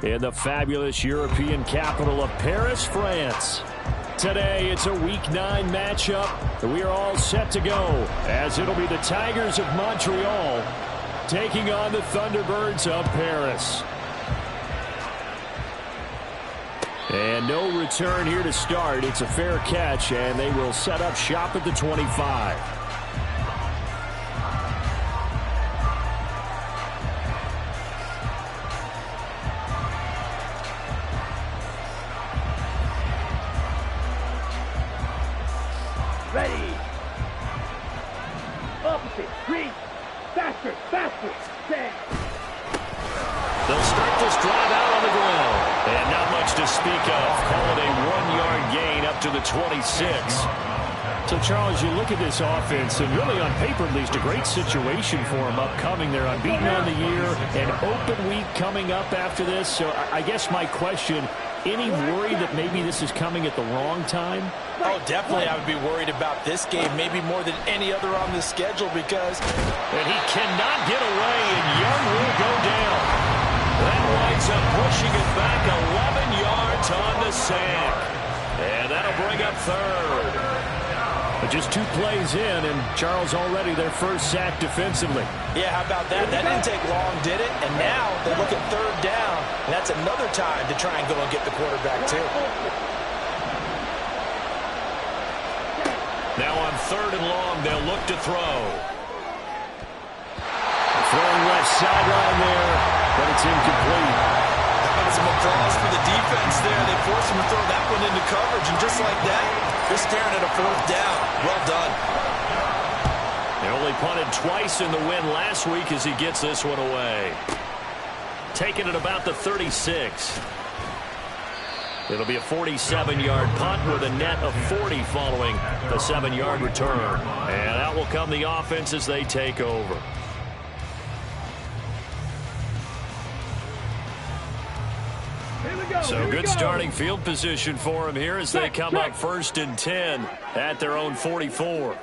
in the fabulous European capital of Paris, France. Today, it's a Week 9 matchup, and we are all set to go, as it'll be the Tigers of Montreal taking on the Thunderbirds of Paris. And no return here to start. It's a fair catch, and they will set up shop at the 25. Ready. Opposite. Green. Faster. Faster. Stand. They'll start this drive out on the ground. And not much to speak of. Call it a 1-yard gain up to the 26. So, Charles, you look at this offense, and really on paper at least, a great situation for them upcoming. They're unbeaten on the year, an open week coming up after this. So I guess my question, any worry that maybe this is coming at the wrong time? Oh, definitely I would be worried about this game, maybe more than any other on the schedule because... And he cannot get away, and Young will go down. That winds up pushing it back 11 yards on the sack. And that'll bring up third. But just 2 plays in, and Charles already their first sack defensively. Yeah, how about that? That didn't take long, did it? And now they look at third down. And that's another time to try and go and get the quarterback, too. Now on 3rd and long, they'll look to throw. Throwing left sideline there, but it's incomplete. How about some applause for the defense there? They forced him to throw that one into coverage, and just like that, they're staring at a 4th down. Well done. They only punted twice in the win last week as he gets this one away. Taking it about the 36. It'll be a 47-yard punt with a net of 40 following the 7-yard return. And out will come the offense as they take over. So good starting field position for them here as they come up 1st and 10 at their own 44.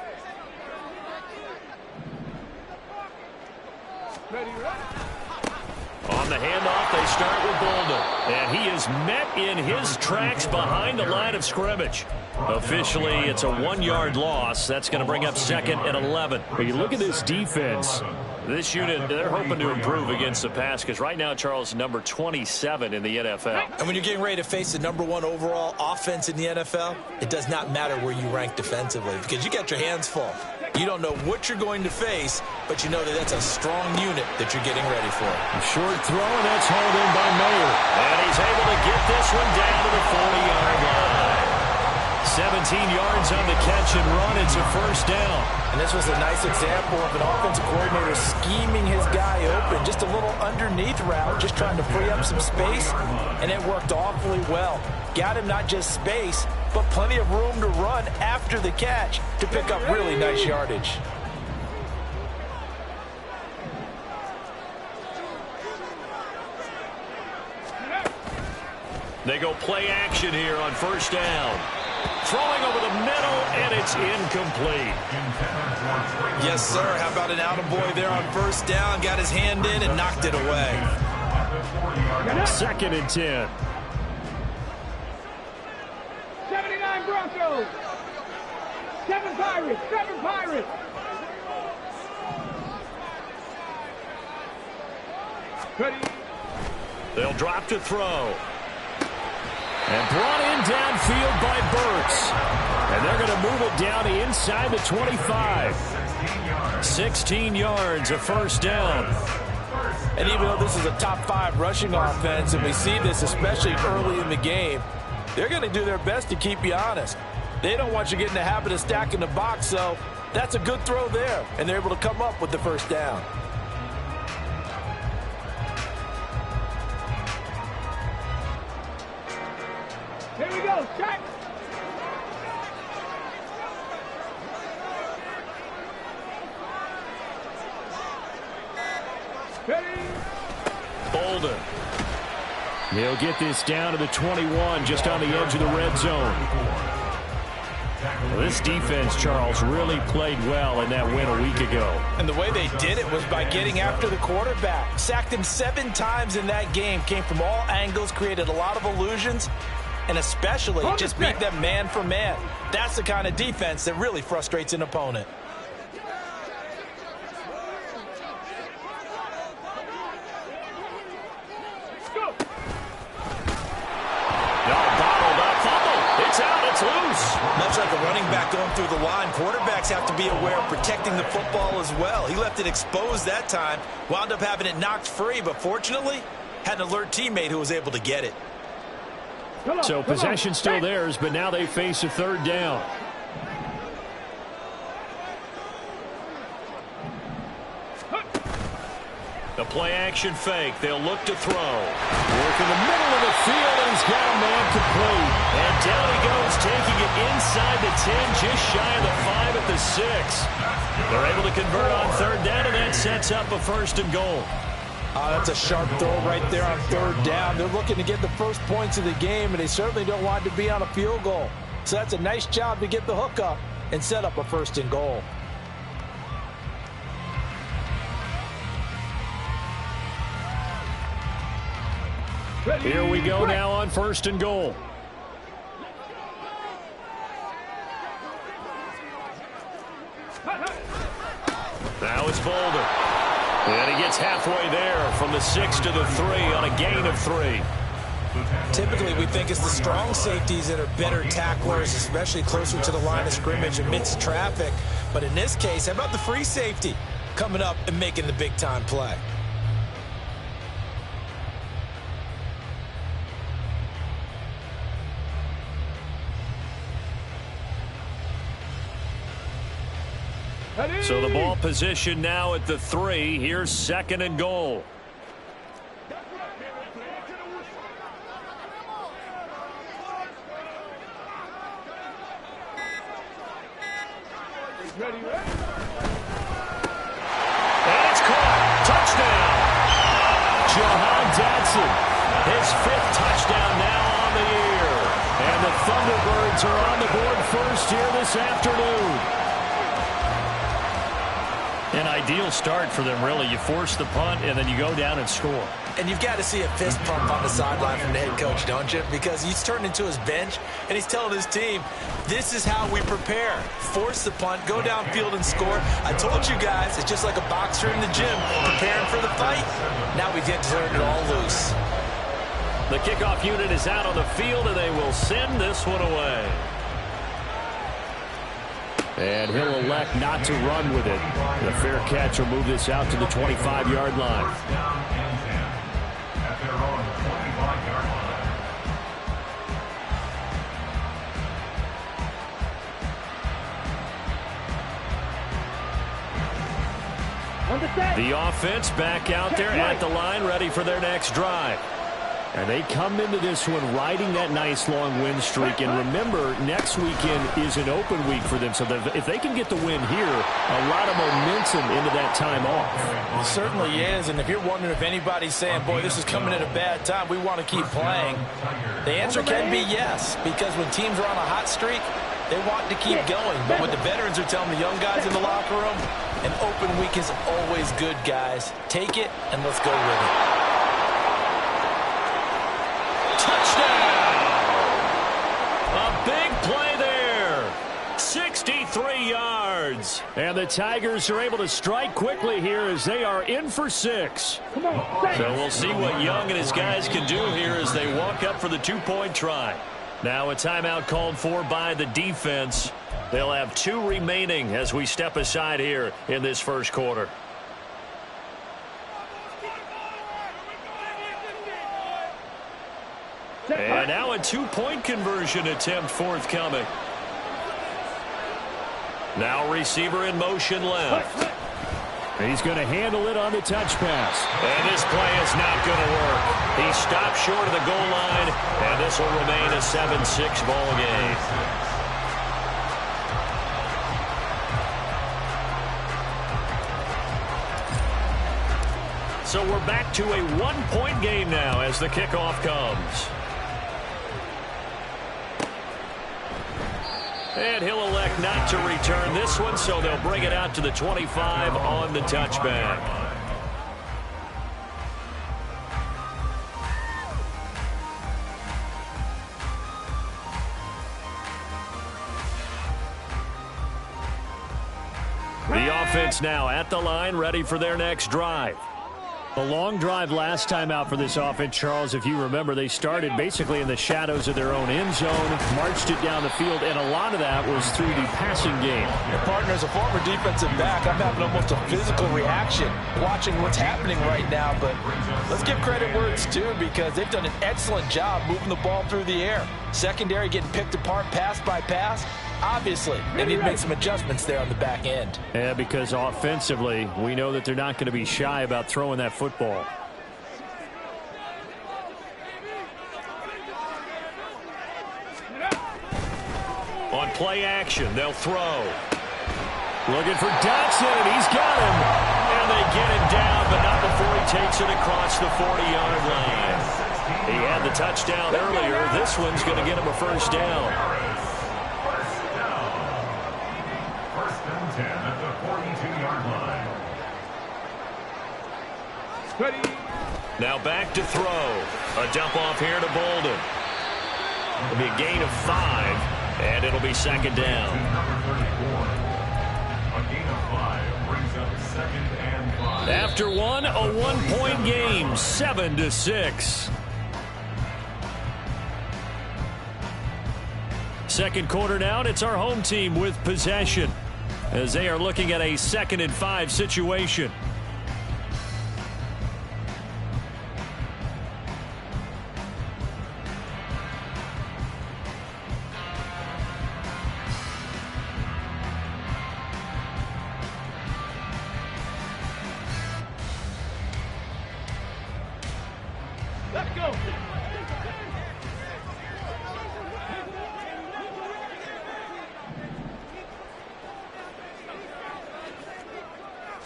On the handoff, they start with Bolden. And he is met in his tracks behind the line of scrimmage. Officially, it's a 1-yard loss. That's going to bring up 2nd and 11. But you look at this defense. This unit, they're hoping to improve against the pass because right now, Charles, number 27 in the NFL. And when you're getting ready to face the #1 overall offense in the NFL, it does not matter where you rank defensively because you got your hands full. You don't know what you're going to face, but you know that that's a strong unit that you're getting ready for. A short throw, and that's hauled in by Mayer. And he's able to get this one down to the 40-yard line. 17 yards on the catch and run. It's a 1st down. And this was a nice example of an offensive coordinator scheming his guy open. Just a little underneath route, just trying to free up some space, and it worked awfully well. Got him not just space, but plenty of room to run after the catch to pick up really nice yardage. They go play action here on 1st down. Throwing over the middle, and it's incomplete. Yes, sir. How about an attaboy there on 1st down? Got his hand in and knocked it away. 2nd and 10. 79 Broncos. 7 Pirates. 7 Pirates. Ready. They'll drop to throw. And brought in downfield by Burks. And they're going to move it down inside the 25. 16 yards, a 1st down. And even though this is a top 5 rushing offense, and we see this especially early in the game, they're going to do their best to keep you honest. They don't want you getting the habit of stacking the box, so that's a good throw there. And they're able to come up with the 1st down. Here we go. Check. Ready. Bolden. He'll get this down to the 21, just on the edge of the red zone. Well, this defense, Charles, really played well in that win a week ago. And the way they did it was by getting after the quarterback. Sacked him 7 times in that game. Came from all angles, created a lot of illusions, and especially just beat them man for man. That's the kind of defense that really frustrates an opponent. Loose. Much like a running back going through the line, quarterbacks have to be aware of protecting the football as well. He left it exposed that time, wound up having it knocked free, but fortunately had an alert teammate who was able to get it. So possession still theirs, but now they face a third down. The play-action fake. They'll look to throw. Work in the middle of the field, and he's got a man complete. And down he goes, taking it inside the 10, just shy of the 5 at the 6. They're able to convert on third down, and that sets up a 1st and goal. That's a sharp throw right there on third down. They're looking to get the first points of the game, and they certainly don't want to be on a field goal. So that's a nice job to get the hook up and set up a 1st and goal. Here we go now on 1st and goal. Now it's Boulder. And he gets halfway there from the 6 to the 3 on a gain of 3. Typically, we think it's the strong safeties that are better tacklers, especially closer to the line of scrimmage amidst traffic. But in this case, how about the free safety coming up and making the big-time play? So the ball position now at the 3. Here's 2nd and goal. And it's caught. Touchdown. Jahan Dotson. His 5th touchdown now on the year. And the Thunderbirds are on the board first here this afternoon. An ideal start for them, really. You force the punt, and then you go down and score. And you've got to see a fist pump on the sideline from the head coach, don't you? Because he's turned into his bench, and he's telling his team, this is how we prepare. Force the punt, go downfield and score. I told you guys, it's just like a boxer in the gym, preparing for the fight. Now we get to turn it all loose. The kickoff unit is out on the field, and they will send this one away. And he'll elect not to run with it. The fair catch will move this out to the 25-yard line. The offense back out there at the line, ready for their next drive. And they come into this one riding that nice long win streak. And remember, next weekend is an open week for them. So if they can get the win here, a lot of momentum into that time off. It certainly is. And if you're wondering if anybody's saying, boy, this is coming at a bad time, we want to keep playing, the answer can be yes. Because when teams are on a hot streak, they want to keep going. But what the veterans are telling the young guys in the locker room, an open week is always good, guys. Take it, and let's go with it. A big play there. 63 yards. And the Tigers are able to strike quickly here as they are in for 6. So we'll see what Young and his guys can do here as they walk up for the 2-point try. Now a timeout called for by the defense. They'll have 2 remaining as we step aside here in this first quarter. And now a 2-point conversion attempt forthcoming. Now receiver in motion left. He's going to handle it on the touch pass. And this play is not going to work. He stopped short of the goal line, and this will remain a 7-6 ball game. So we're back to a 1-point game now as the kickoff comes. And he'll elect not to return this one, so they'll bring it out to the 25 on the touchback. The offense now at the line, ready for their next drive. A long drive last time out for this offense, Charles. If you remember, they started basically in the shadows of their own end zone, marched it down the field, and a lot of that was through the passing game. Your partner, as a former defensive back, I'm having almost a physical reaction watching what's happening right now. But let's give credit where it's due, because they've done an excellent job moving the ball through the air. Secondary getting picked apart pass by pass. Obviously, they need to make some adjustments there on the back end. Yeah, because offensively, we know that they're not going to be shy about throwing that football. On play action, they'll throw. Looking for Dotson, and he's got him. And they get him down, but not before he takes it across the 40-yard line. He had the touchdown earlier. This one's going to get him a first down. Now back to throw. A dump off here to Bolden. It'll be a gain of 5, and it'll be second down. After one, a 1-point game, 7-6. Second quarter now, and it's our home team with possession, as they are looking at a 2nd and 5 situation. Let's go.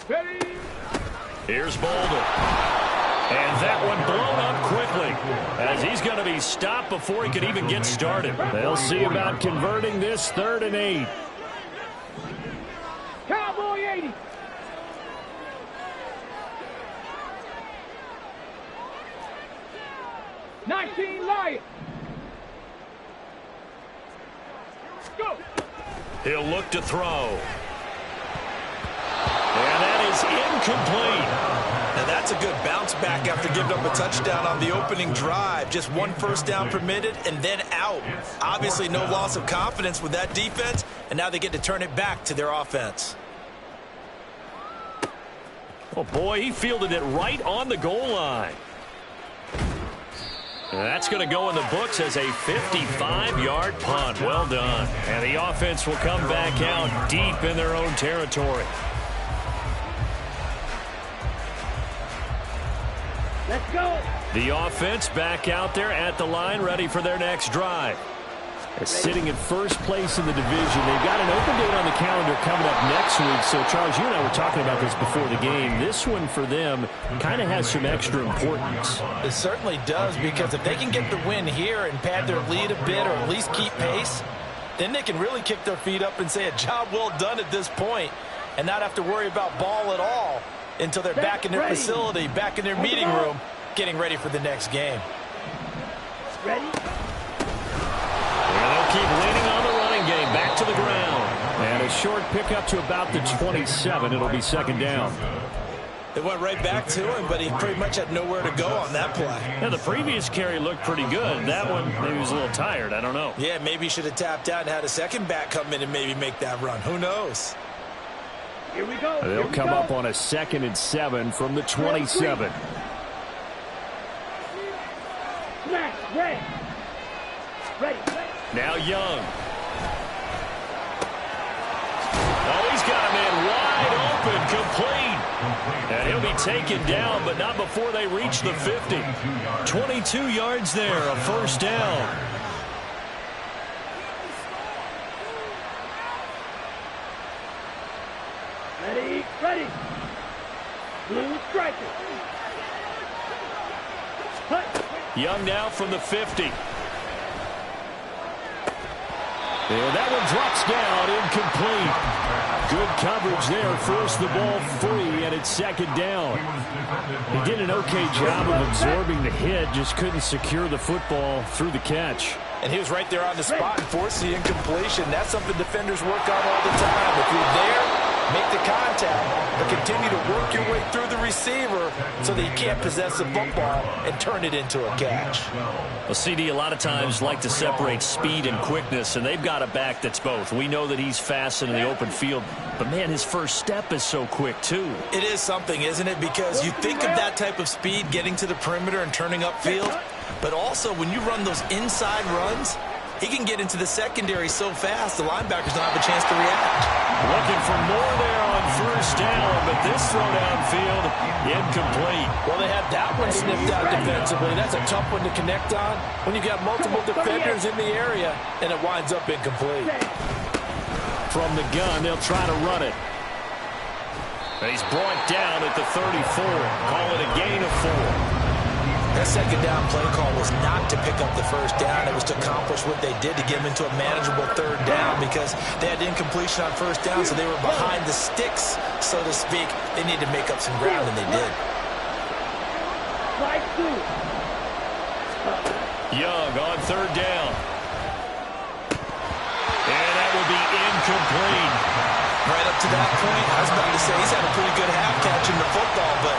Ready. Here's Bolden. And that one blown up quickly, as he's going to be stopped before he could even get started. They'll see about converting this 3rd and 8. Cowboy 80. Lions. Go. He'll look to throw. And that is incomplete. Now that's a good bounce back after giving up a touchdown on the opening drive. Just 1 first down permitted and then out. Obviously no loss of confidence with that defense, and now they get to turn it back to their offense. Oh boy, he fielded it right on the goal line. And that's going to go in the books as a 55-yard punt. Well done. And the offense will come back out deep in their own territory. Let's go. The offense back out there at the line, ready for their next drive. They're sitting in first place in the division. They've got an open date on the calendar coming up next week. So, Charles, you and I were talking about this before the game. This one for them kind of has some extra importance. It certainly does, because if they can get the win here and pad their lead a bit or at least keep pace, then they can really kick their feet up and say a job well done at this point and not have to worry about ball at all until they're back in their facility, back in their meeting room, getting ready for the next game. Ready? And they'll keep leaning on the running game. Back to the ground. And a short pickup to about the 27. It'll be second down. They went right back to him, but he pretty much had nowhere to go on that play. Yeah, the previous carry looked pretty good. That one, maybe he was a little tired. I don't know. Yeah, maybe he should have tapped out and had a second back come in and maybe make that run. Who knows? Here we go. They'll come up on a 2nd and 7 from the 27. Smash. Ready. Ready. Now Young. Oh, he's got a man wide open, complete. And he'll be taken down, but not before they reach the 50. 22 yards there, a first down. Ready. Ready. Blue striker. Young now from the 50. And that one drops down, incomplete. Good coverage there, forced the ball free, and it's second down. He did an okay job of absorbing the hit, just couldn't secure the football through the catch. And he was right there on the spot and forced the incompletion. That's something defenders work on all the time. If you're there, make the contact, but continue to work your way through the receiver so that you can't possess the football and turn it into a catch. Well, CD, a lot of times like to separate speed and quickness, and they've got a back that's both. We know that he's fast in the open field, but, man, his first step is so quick, too. It is something, isn't it? Because you think of that type of speed getting to the perimeter and turning upfield, but also when you run those inside runs, he can get into the secondary so fast the linebackers don't have a chance to react. Looking for more there on first down, but this throw downfield, incomplete. Well, they had that one sniffed out defensively. That's a tough one to connect on when you've got multiple defenders in the area, and it winds up incomplete. From the gun, they'll try to run it. He's brought down at the 34. Call it a gain of 4. That second down play call was not to pick up the first down. It was to accomplish what they did to get them into a manageable third down because they had incompletion on first down, so they were behind the sticks, so to speak. They needed to make up some ground, and they did. Young on third down. And that will be incomplete. Right up to that point, I was about to say he's had a pretty good half catching the football, but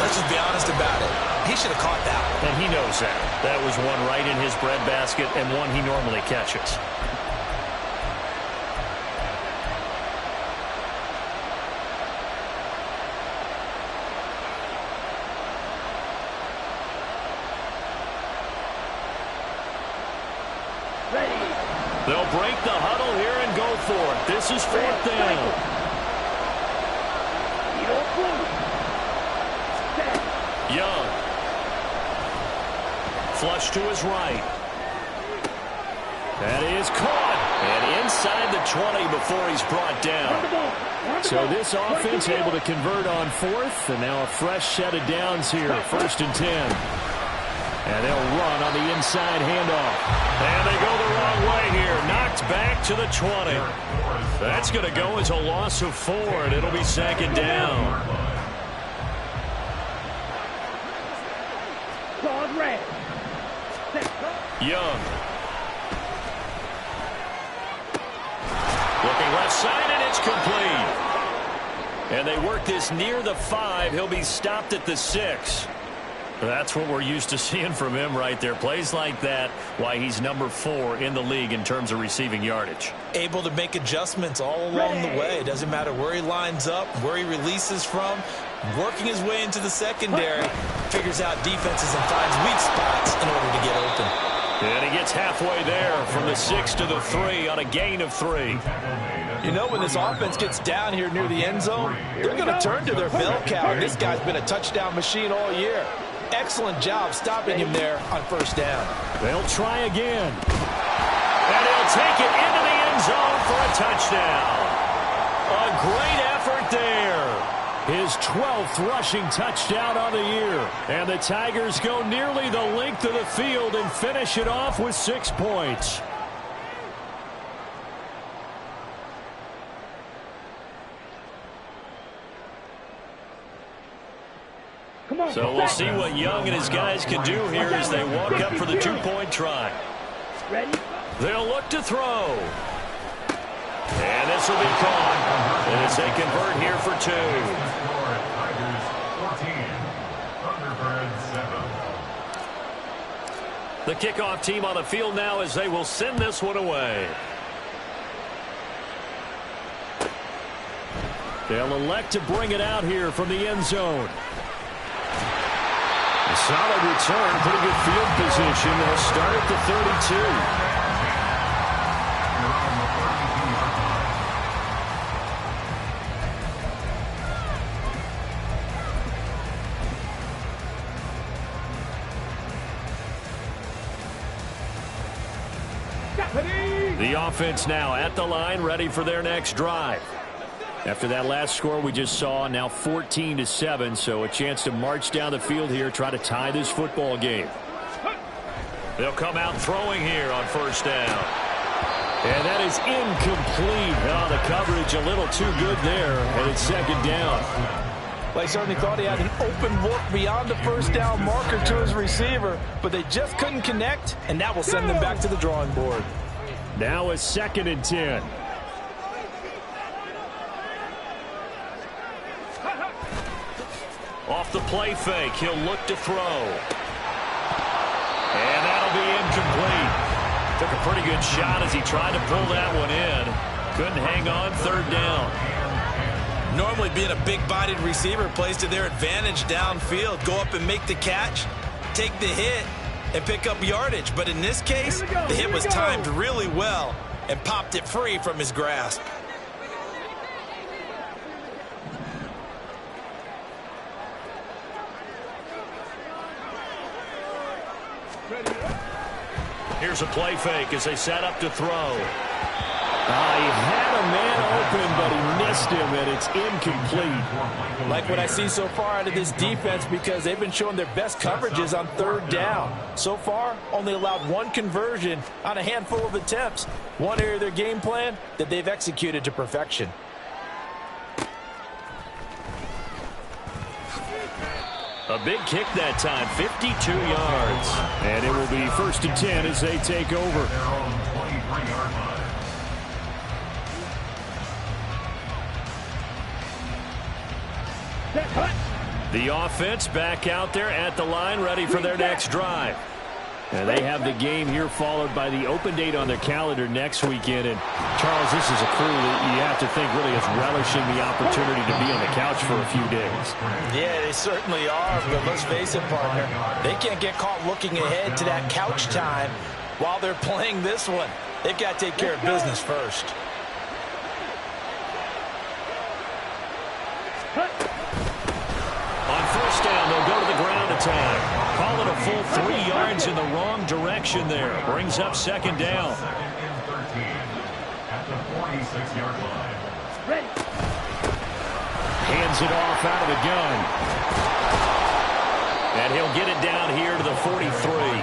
let's just be honest about it. He should have caught that one. And he knows that. That was one right in his breadbasket and one he normally catches. They'll break the huddle here and go for it. This is fourth down. Young. Flush to his right. That is caught. And inside the 20 before he's brought down. So this offense able to convert on fourth. And now a fresh set of downs here. 1st and 10. And they'll run on the inside handoff. And they go the wrong way here. Knocked back to the 20. That's going to go as a loss of 4. And it'll be second down. Young. Looking left side, and it's complete. And they work this near the 5. He'll be stopped at the 6. That's what we're used to seeing from him right there. Plays like that, why he's number 4 in the league in terms of receiving yardage. Able to make adjustments all along the way. Doesn't matter where he lines up, where he releases from. Working his way into the secondary. Figures out defenses and finds weak spots in order to get open. And he gets halfway there from the 6 to the 3 on a gain of 3. You know, when this offense gets down here near the end zone, they're going to turn to their bell cow. And this guy's been a touchdown machine all year. Excellent job stopping him there on first down. They'll try again. And he'll take it into the end zone for a touchdown. A great effort there. His 12th rushing touchdown on the year. And the Tigers go nearly the length of the field and finish it off with 6 points. So we'll see what Young and his guys can do here as they walk up for the 2-point try. They'll look to throw. And this will be caught. And as they convert here for 2. The kickoff team on the field now as they will send this one away. They'll elect to bring it out here from the end zone. A solid return, pretty good field position. They'll start at the 32. The offense now at the line, ready for their next drive. After that last score we just saw, now 14-7, so a chance to march down the field here, try to tie this football game. They'll come out throwing here on first down. And that is incomplete. Oh, the coverage a little too good there, and it's second down. Well, he certainly thought he had an open look beyond the first down marker to his receiver, but they just couldn't connect, and that will send them back to the drawing board. Now a 2nd and 10. Off the play fake, he'll look to throw. And that'll be incomplete. Took a pretty good shot as he tried to pull that one in. Couldn't hang on, 3rd down. Normally being a big-bodied receiver plays to their advantage downfield. Go up and make the catch, take the hit, and pick up yardage. But in this case, the hit was timed really well and popped it free from his grasp. Here's a play fake as they set up to throw. He had a man open, but he missed him, and it's incomplete. Like what I see so far out of this defense, because they've been showing their best coverages on 3rd down. So far, only allowed 1 conversion on a handful of attempts. One area of their game plan that they've executed to perfection. A big kick that time, 52 yards. And it will be 1st and 10 as they take over. The offense back out there at the line, ready for their next drive. And they have the game here followed by the open date on their calendar next weekend. And, Charles, this is a crew that you have to think really is relishing the opportunity to be on the couch for a few days. Yeah, they certainly are. But let's face it, partner, they can't get caught looking ahead to that couch time while they're playing this one. They've got to take care of business first. On 1st down, they'll go to the ground attack. Call it a full 3 yards in the wrong direction there. Brings up 2nd down. Hands it off out of the gun. And he'll get it down here to the 43.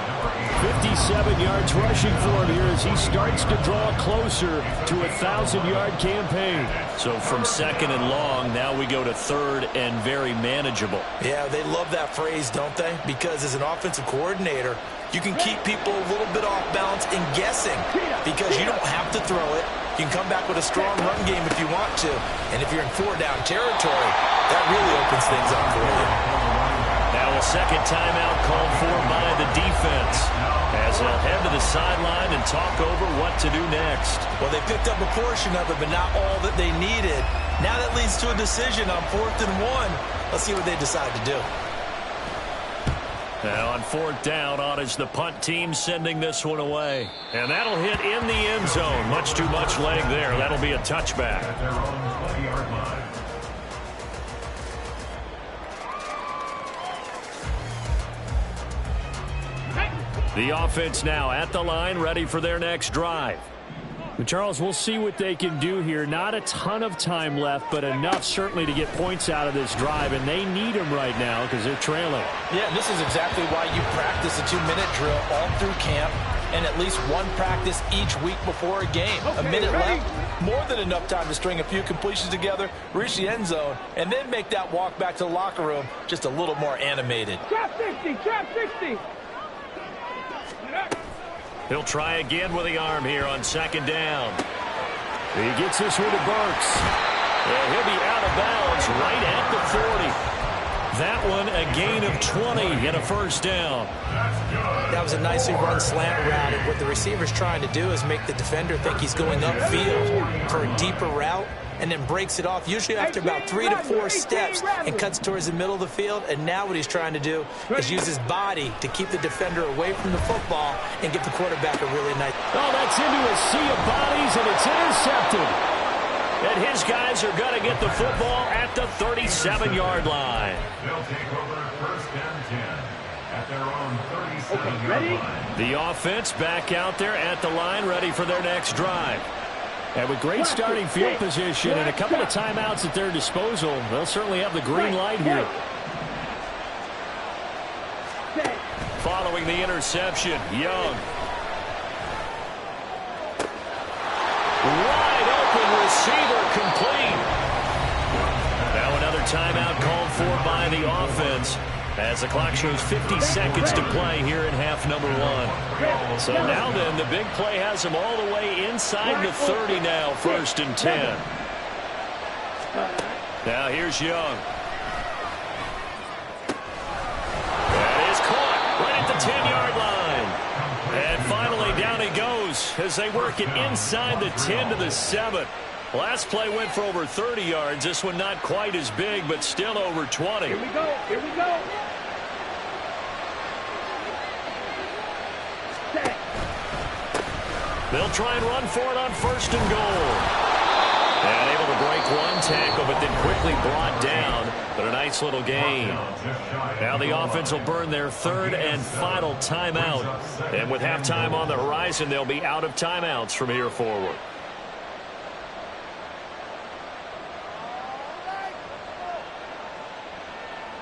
57 yards rushing for him here as he starts to draw closer to a 1,000-yard campaign. So from 2nd and long, now we go to 3rd and very manageable. Yeah, they love that phrase, don't they? Because as an offensive coordinator, you can keep people a little bit off balance and guessing because you don't have to throw it. You can come back with a strong run game if you want to. And if you're in 4-down territory, that really opens things up for you. Now a 2nd timeout called for by the defense as they'll head to the sideline and talk over what to do next. Well, they picked up a portion of it, but not all that they needed. Now that leads to a decision on 4th and 1. Let's see what they decide to do. Now on 4th down, on is the punt team sending this one away. And that'll hit in the end zone. Much too much leg there. That'll be a touchback. The offense now at the line, ready for their next drive. But Charles, we'll see what they can do here. Not a ton of time left, but enough certainly to get points out of this drive, and they need them right now because they're trailing. Yeah, this is exactly why you practice a 2-minute drill all through camp and at least one practice each week before a game. A minute left, more than enough time to string a few completions together, reach the end zone, and then make that walk back to the locker room just a little more animated. Trap 60, trap 60. He'll try again with the arm here on 2nd down. He gets this one to Burks. And he'll be out of bounds right at the 40. That one a gain of 20 and a 1st down. That was a nicely run slant route. And what the receiver's trying to do is make the defender think he's going upfield for a deeper route and then breaks it off, usually after about 3 to 4 steps, and cuts towards the middle of the field. And now what he's trying to do is use his body to keep the defender away from the football and give the quarterback a really nice... Oh, that's into a sea of bodies, and it's intercepted. And his guys are going to get the football at the 37-yard line. They'll take over 1st and 10 at their own 37-yard line. The offense back out there at the line, ready for their next drive. And with great starting field position and a couple of timeouts at their disposal, they'll certainly have the green light here. Following the interception, Young. Wide open receiver complete. Now another timeout called for by the offense as the clock shows 50 seconds to play here in half number 1. So now then, the big play has them all the way inside the 30 now, 1st and 10. Now here's Young. That is caught right at the 10-yard line. And finally down he goes as they work it inside the 10 to the 7. Last play went for over 30 yards. This one not quite as big, but still over 20. Here we go. Here we go. Set. They'll try and run for it on 1st and goal. And able to break one tackle, but then quickly brought down. But a nice little gain. Now the offense will burn their 3rd and final timeout. And with halftime on the horizon, they'll be out of timeouts from here forward.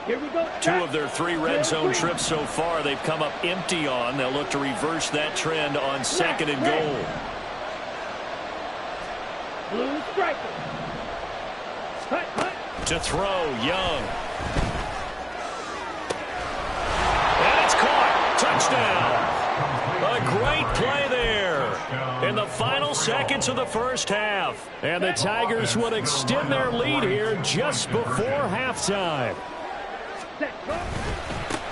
Here we go. 2 of their 3 red zone trips so far they've come up empty on. They'll look to reverse that trend on 2nd and goal. Blue striker. Hut, hut. To throw, Young. And it's caught. Touchdown. A great play there in the final seconds of the first half. And the Tigers would extend their lead here just before halftime.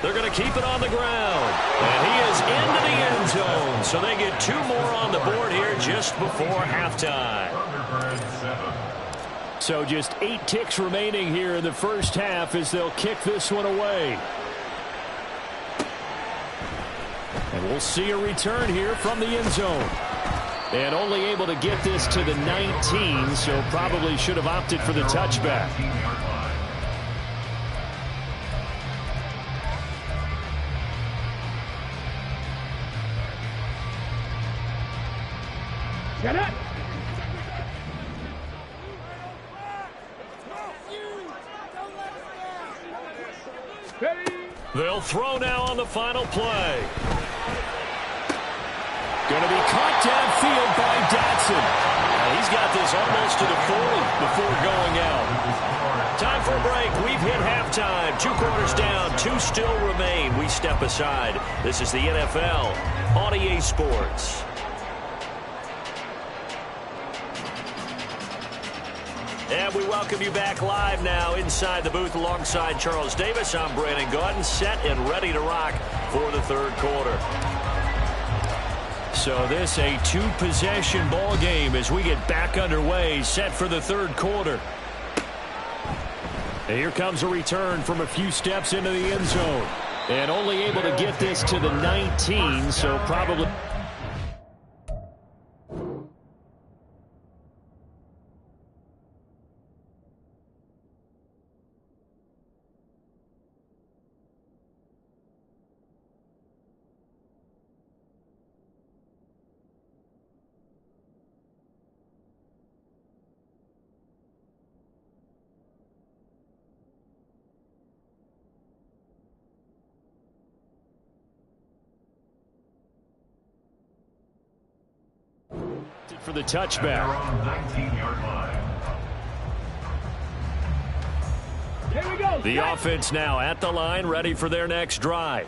They're going to keep it on the ground. And he is into the end zone. So they get 2 more on the board here just before halftime. So just 8 ticks remaining here in the first half as they'll kick this one away. And we'll see a return here from the end zone. And only able to get this to the 19, so probably should have opted for the touchback. Get it. They'll throw now on the final play. Going to be caught downfield by Dotson. He's got this almost to the 40 before going out. Time for a break. We've hit halftime. 2 quarters down. 2 still remain. We step aside. This is the NFL on EA Sports. And we welcome you back live now inside the booth alongside Charles Davis. I'm Brandon Gaudin, set and ready to rock for the 3rd quarter. So this a 2-possession ball game as we get back underway, set for the 3rd quarter. And here comes a return from a few steps into the end zone. And only able to get this to the 19, so probably... for the touchback. Here we go. The offense now at the line, ready for their next drive.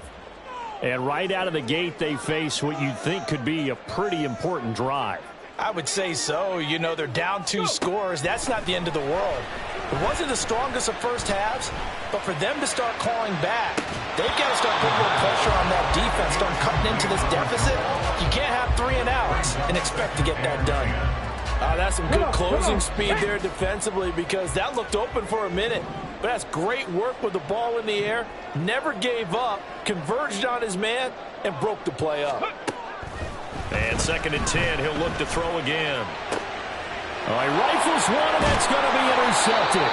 And right out of the gate, they face what you'd think could be a pretty important drive. I would say so. You know, they're down 2 scores. That's not the end of the world. It wasn't the strongest of first halves, but for them to start clawing back, they've got to start putting a little pressure on that defense, start cutting into this deficit. You can't have 3 and outs and expect to get that done. That's some good closing speed there defensively, because that looked open for a minute. But that's great work with the ball in the air. Never gave up, converged on his man, and broke the play up. And 2nd and 10, he'll look to throw again. He rifles one, and that's going to be intercepted.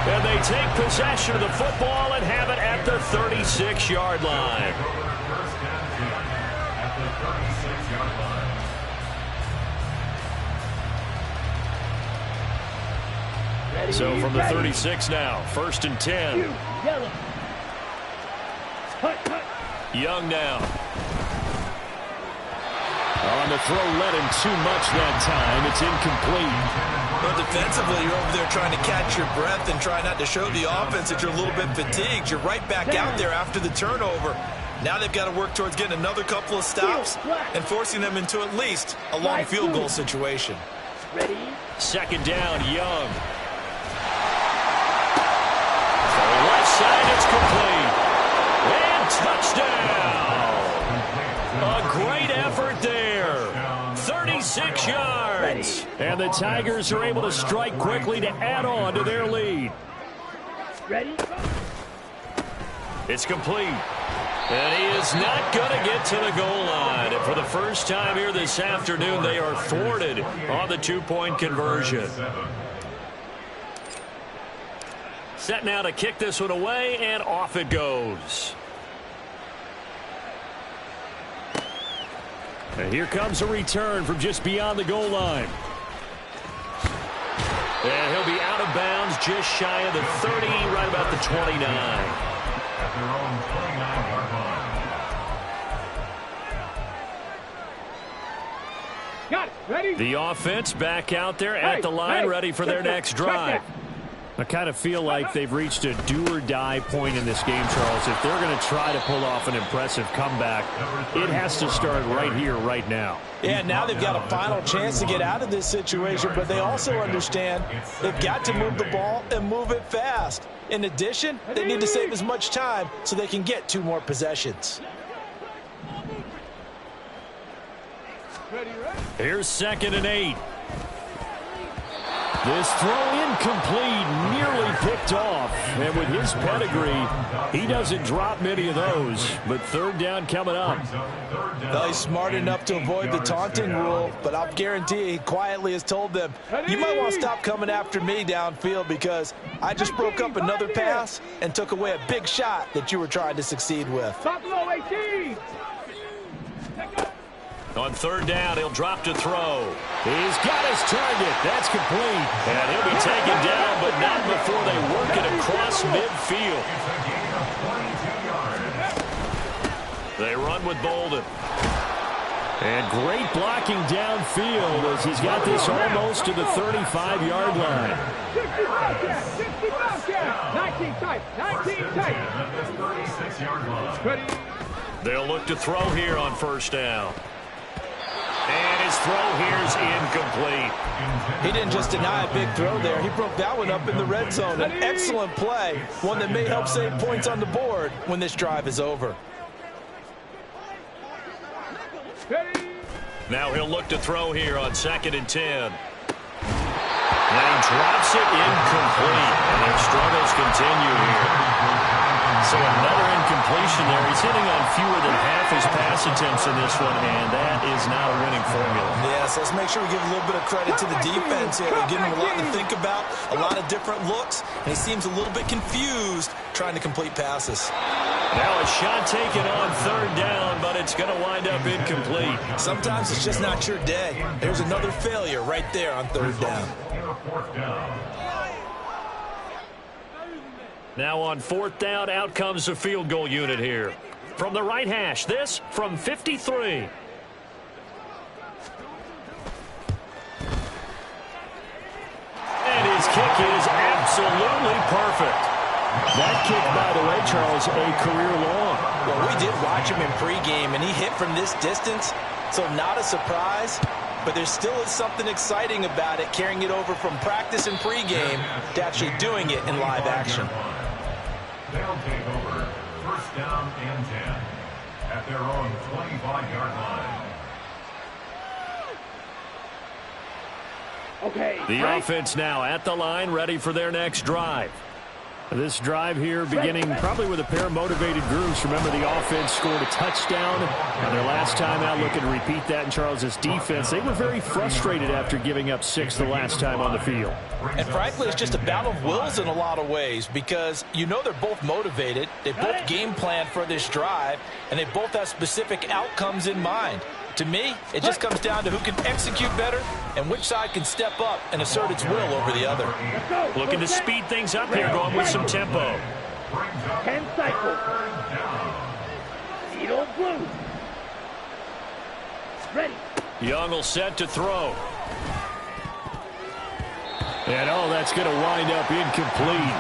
And they take possession of the football and have it at the 36-yard line. So from the 36 now, 1st and 10. Young now. On and the throw led him too much that time. It's incomplete. Well, defensively, you're over there trying to catch your breath and try not to show the offense that you're a little bit fatigued. You're right back out there after the turnover. Now they've got to work towards getting another couple of stops and forcing them into at least a long field goal situation. Ready? Second down, Young. For the left side, it's complete. And touchdown. A great effort there. 36 yards. And the Tigers are able to strike quickly to add on to their lead. Ready? It's complete. And he is not going to get to the goal line. And for the first time here this afternoon, they are thwarted on the two-point conversion. Set now to kick this one away, and off it goes. And here comes a return from just beyond the goal line. And he'll be out of bounds just shy of the 30, right about the 29. At their own 29-yard line. Got it. Ready? The offense back out there at the line, ready for their next drive. I kind of feel like they've reached a do-or-die point in this game, Charles. If they're going to try to pull off an impressive comeback, it has to start right here, right now. Yeah, now they've got a final chance to get out of this situation, but they also understand they've got to move the ball and move it fast. In addition, they need to save as much time so they can get 2 more possessions. Here's 2nd and 8. This throw incomplete, nearly picked off. And with his pedigree, he doesn't drop many of those. But 3rd down coming up. Well, he's smart enough to avoid the taunting rule, but I'll guarantee he quietly has told them, you might want to stop coming after me downfield because I just broke up another pass and took away a big shot that you were trying to succeed with. Buffalo 18. On 3rd down, he'll drop to throw. He's got his target. That's complete. And he'll be taken down, but not before they work it across midfield. They run with Bolden. And great blocking downfield as he's got this almost to the 35-yard line. 19 tight. 19 tight. They'll look to throw here on 1st down. And his throw here's incomplete. He didn't just deny a big throw there. He broke that one up in the red zone. An excellent play, one that may help save points on the board when this drive is over. Now he'll look to throw here on 2nd and 10. And he drops it incomplete. And their struggles continue here. So another incompletion there. He's hitting on fewer than half his pass attempts in this one, and that is not a winning formula. Yes, let's make sure we give a little bit of credit to the defense here. They're giving him a lot to think about, a lot of different looks, and he seems a little bit confused trying to complete passes. Now a shot taken on 3rd down, but it's going to wind up incomplete. Sometimes it's just not your day. There's another failure right there on 3rd down. Now on 4th down, out comes the field goal unit here. From the right hash, this from 53. And his kick is absolutely perfect. That kick, by the way, Charles, a career long. Well, we did watch him in pregame, and he hit from this distance, so not a surprise. But there still is something exciting about it, carrying it over from practice and pregame to actually doing it in live action. They'll take over 1st down and 10 at their own 25-yard line. Okay. The offense now at the line, ready for their next drive. This drive here beginning probably with a pair of motivated groups. Remember, the offense scored a touchdown on their last time out. Looking to repeat that in Charles's defense. They were very frustrated after giving up 6 the last time on the field. And frankly, it's just a battle of wills in a lot of ways because you know they're both motivated. They both game planned for this drive, and they both have specific outcomes in mind. To me, it just comes down to who can execute better and which side can step up and assert its will over the other. Looking to speed things up here, going with some tempo. 10 cycles. Eagle blue. Ready. Young will set to throw. And, oh, that's going to wind up incomplete.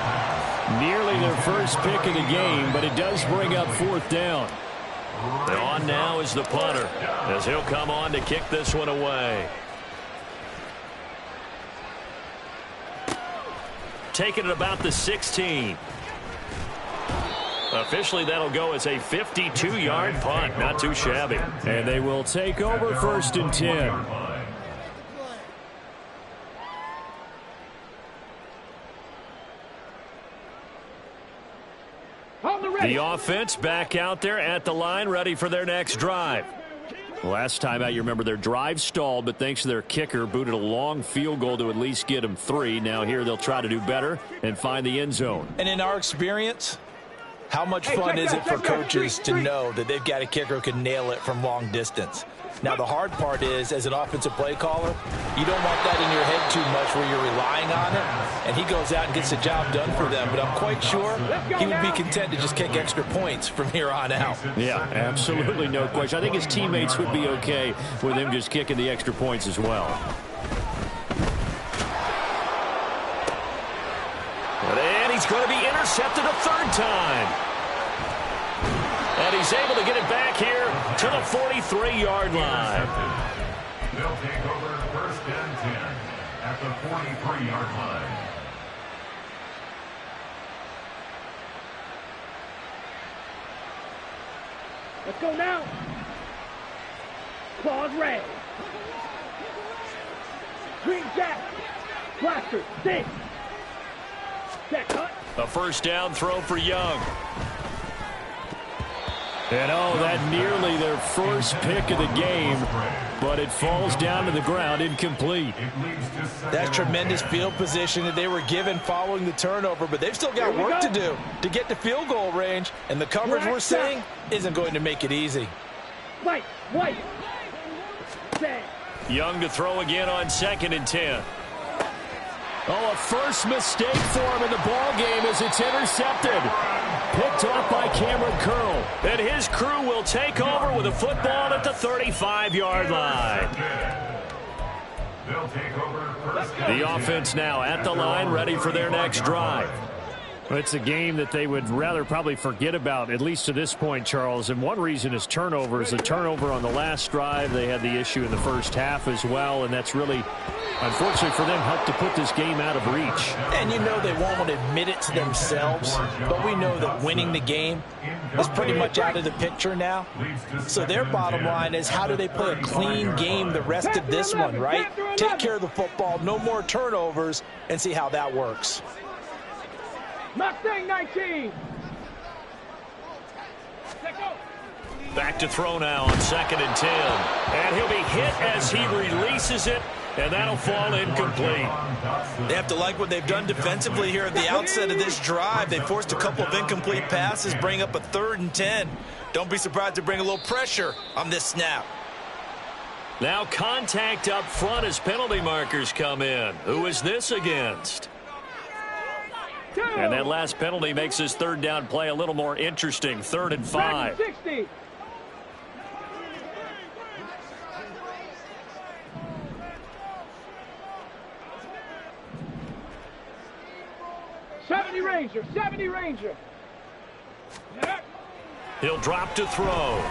Nearly their first pick of the game, but it does bring up fourth down. On now is the punter, as he'll come on to kick this one away. Taking it about the 16. Officially, that'll go as a 52-yard punt. Not too shabby. And they will take over 1st and 10. The offense back out there at the line, ready for their next drive. Last time out, you remember their drive stalled, but thanks to their kicker, booted a long field goal to at least get them 3. Now here they'll try to do better and find the end zone. And in our experience, how much fun is it for coaches to know that they've got a kicker who can nail it from long distance? Now, the hard part is, as an offensive play caller, you don't want that in your head too much where you're relying on it, and he goes out and gets the job done for them. But I'm quite sure he would be content to just kick extra points from here on out. Yeah, absolutely no question. I think his teammates would be okay with him just kicking the extra points as well. And he's going to be intercepted a 3rd time. And he's able to get it back here to the 43-yard line. They'll take over 1st and 10 at the 43-yard line. Let's go now. Claws red. Green jack. Blaster. Six. Jack cut. A 1st down throw for Young. And, oh, that nearly their first pick of the game, but it falls down to the ground incomplete. That's tremendous field position that they were given following the turnover, but they've still got work to do to get to field goal range, and the coverage we're seeing isn't going to make it easy. White. Young to throw again on 2nd and 10. Oh, a first mistake for him in the ball game as it's intercepted. Picked off by Cameron Curl. And his crew will take over with a football at the 35-yard line. They'll take over 1st. The offense now at the line, ready for their next drive. It's a game that they would rather probably forget about, at least to this point, Charles. And one reason is turnovers. The turnover on the last drive, they had the issue in the first half as well, and that's really, unfortunately for them, helped to put this game out of reach. And you know they won't admit it to themselves, but we know that winning the game is pretty much out of the picture now. So their bottom line is, how do they play a clean game the rest of this one, right? Take care of the football, no more turnovers, and see how that works. Mustang 19. Back to throw now on 2nd and 10. And he'll be hit as he releases it, and that'll fall incomplete. They have to like what they've done defensively here at the outset of this drive. They forced a couple of incomplete passes, bring up a 3rd and 10. Don't be surprised to bring a little pressure on this snap. Now contact up front as penalty markers come in. Who is this against? And that last penalty makes his 3rd down play a little more interesting. 3rd and 5. 60. '70 Ranger. He'll drop to throw.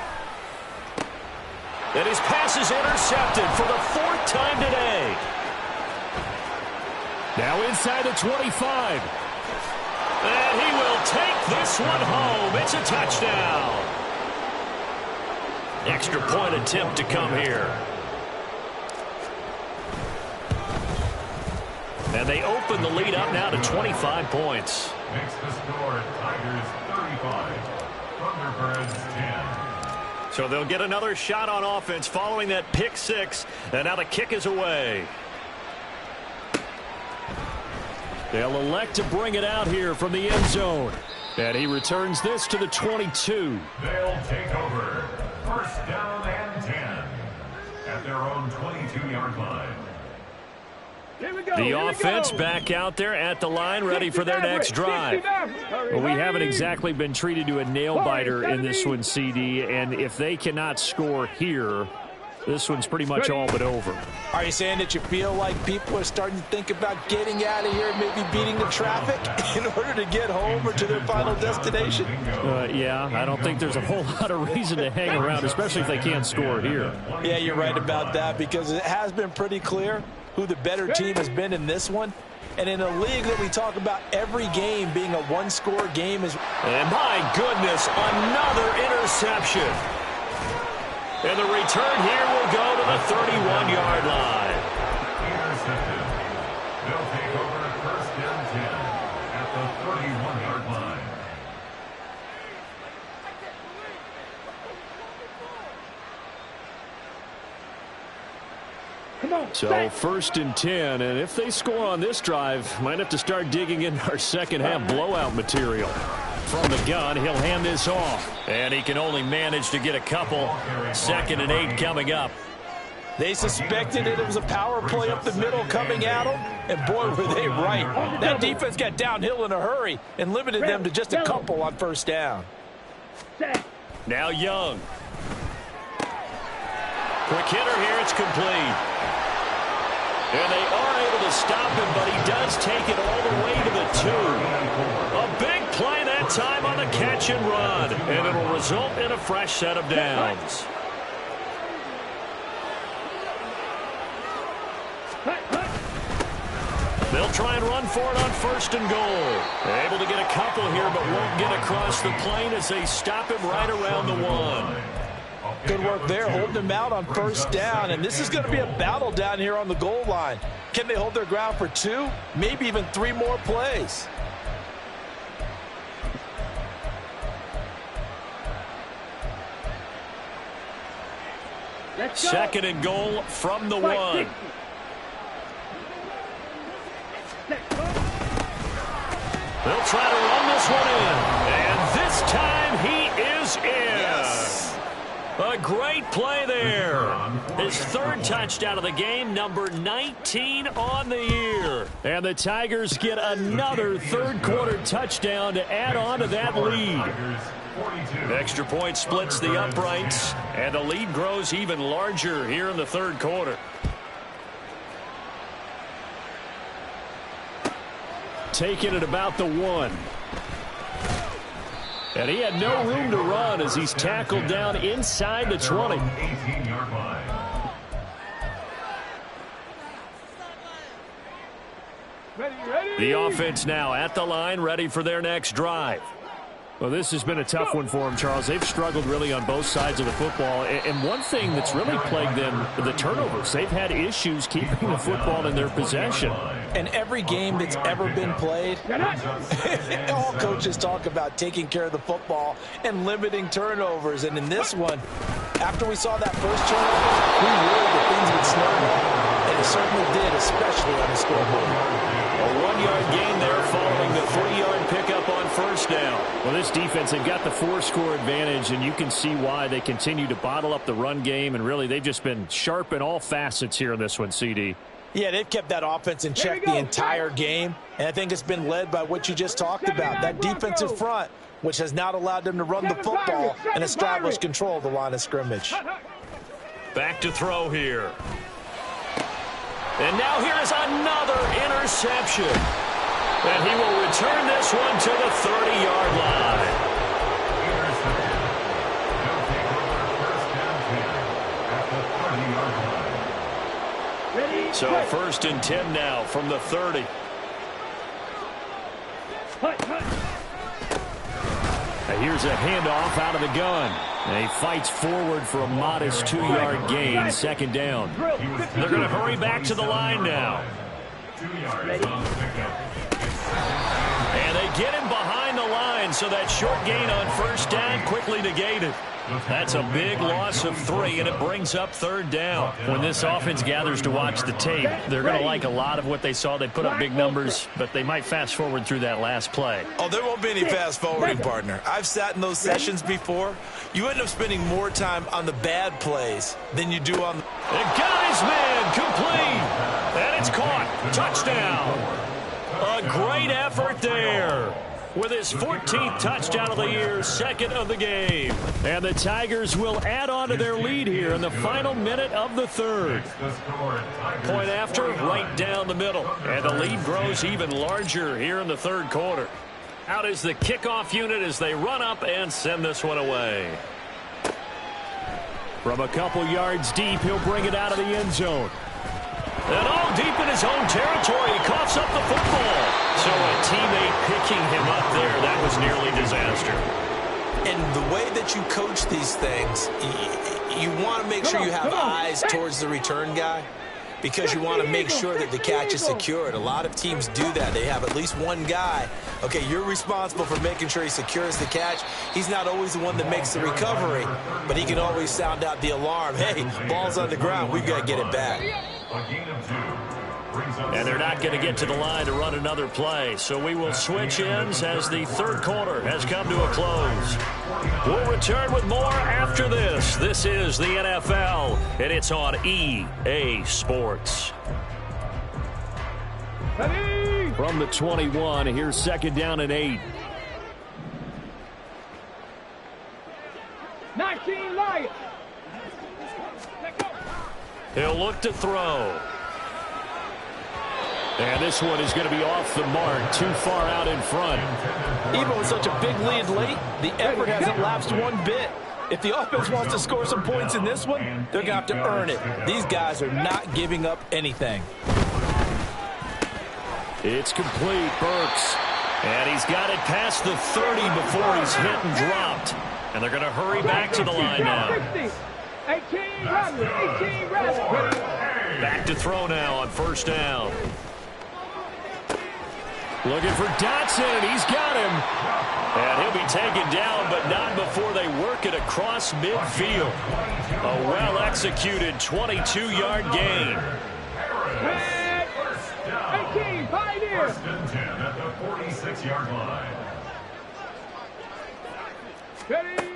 And his pass is intercepted for the 4th time today. Now inside the 25. And he will take this one home. It's a touchdown. Extra point attempt to come here. And they open the lead up now to 25 points. Makes the score Tigers 35, Thunderbirds 10. So they'll get another shot on offense following that pick 6. And now the kick is away. They'll elect to bring it out here from the end zone. And he returns this to the 22. They'll take over 1st down and 10 at their own 22-yard line. The offense back out there at the line, ready for their next drive. Well, we haven't exactly been treated to a nail-biter in this one, CD, and if they cannot score here, This one's pretty much all but over. Are you saying that you feel like people are starting to think about getting out of here and maybe beating the traffic in order to get home or to their final destination? Yeah, I don't think there's a whole lot of reason to hang around, especially if they can't score here. Yeah, you're right about that, because it has been pretty clear who the better team has been in this one. And in a league that we talk about every game being a one-score game is... And my goodness, another interception. And the return here will go to the 31-yard line. Intercepted. They'll take over at first down 10 at the 31-yard line. Come on. So first and 10, and if they score on this drive, might have to start digging in our second half blowout material. From the gun, he'll hand this off, and he can only manage to get a couple. 2nd and 8 coming up. They suspected it was a power play up the middle coming at them, and boy, were they right. That defense got downhill in a hurry and limited them to just a couple on first down. Now Young. Quick hitter here, it's complete. And they are able to stop him, but he does take it all the way to the 2. A big play that time on the catch and run, and it'll result in a fresh set of downs. They'll try and run for it on 1st and goal. Able to get a couple here, but won't get across the plane as they stop him right around the 1. Good work there, holding them out on first down, and this is going to be a battle down here on the goal line. Can they hold their ground for 2, maybe even 3 more plays? Let's go. 2nd and goal from the 1. They'll try to run this one in, and this time he is in. Yes. A great play there. His 3rd touchdown of the game, number 19 on the year. And the Tigers get another 3rd quarter touchdown to add on to that lead. Extra point splits the uprights, and the lead grows even larger here in the 3rd quarter. Taking it about the 1. And he had no room to run as he's tackled down inside the 20. 18-yard line. The offense now at the line, ready for their next drive. Well, this has been a tough one for them, Charles. They've struggled really on both sides of the football. And one thing that's really plagued them, the turnovers. They've had issues keeping the football in their possession. And every game that's ever been played, all coaches talk about taking care of the football and limiting turnovers. And in this one, after we saw that first turnover, we worried that things would snowball. And it certainly did, especially on the scoreboard. A 1-yard gain there following the 3-yard pickup on first down. Well, this defense, they've got the 4-score advantage, and you can see why they continue to bottle up the run game, and really they've just been sharp in all facets here in this one, CD. Yeah, they've kept that offense in check the entire game, and I think it's been led by what you just talked about, that defensive front, which has not allowed them to run the football and establish control of the line of scrimmage. Back to throw here. And now here is another interception. And he will return this one to the 30-yard line. They'll take over first down 10 at the 30-yard line. So 1st and 10 now from the 30. Now here's a handoff out of the gun. And he fights forward for a modest 2-yard gain, 2nd down. They're going to hurry back to the line now. 2 yards on the pickup. And they get him behind the line, so that short gain on first down quickly negated. That's a big loss of 3, and it brings up 3rd down. When this offense gathers to watch the tape, they're going to like a lot of what they saw. They put up big numbers, but they might fast forward through that last play. Oh, there won't be any fast forwarding, partner. I've sat in those sessions before. You end up spending more time on the bad plays than you do on the... And got his man complete. And it's caught. Touchdown. A great effort there. with his 14th touchdown of the year, second of the game. And the Tigers will add on to their lead here in the final minute of the third. Point after, right down the middle. And the lead grows even larger here in the third quarter. Out is the kickoff unit as they run up and send this one away. From a couple yards deep, he'll bring it out of the end zone. And all deep in his own territory, he coughs up the football. So a teammate picking him up there, that was nearly disaster. And the way that you coach these things, you want to make sure you have eyes towards the return guy, because you want to make sure that the catch is secured. A lot of teams do that. They have at least one guy. Okay, you're responsible for making sure he secures the catch. He's not always the one that makes the recovery, but he can always sound out the alarm. Hey, ball's on the ground. We've got to get it back. And they're not going to get to the line to run another play. So we will switch ends as the third quarter has come to a close. We'll return with more after this. This is the NFL, and it's on EA Sports. From the 21, here's second down and 8. 19 Lions. He'll look to throw. And this one is going to be off the mark, too far out in front. Even with such a big lead late, the effort hasn't lapsed one bit. If the offense wants to score some points in this one, they're going to have to earn it. These guys are not giving up anything. It's complete, Burks. And he's got it past the 30 before he's hit and dropped. And they're going to hurry back to the line now. 18 runners. Back to throw now on first down. Looking for Dotson, and he's got him. And he'll be taken down, but not before they work it across midfield. A well-executed 22-yard gain. 18, Pioneer. First and 10 at the 46-yard line. Ready.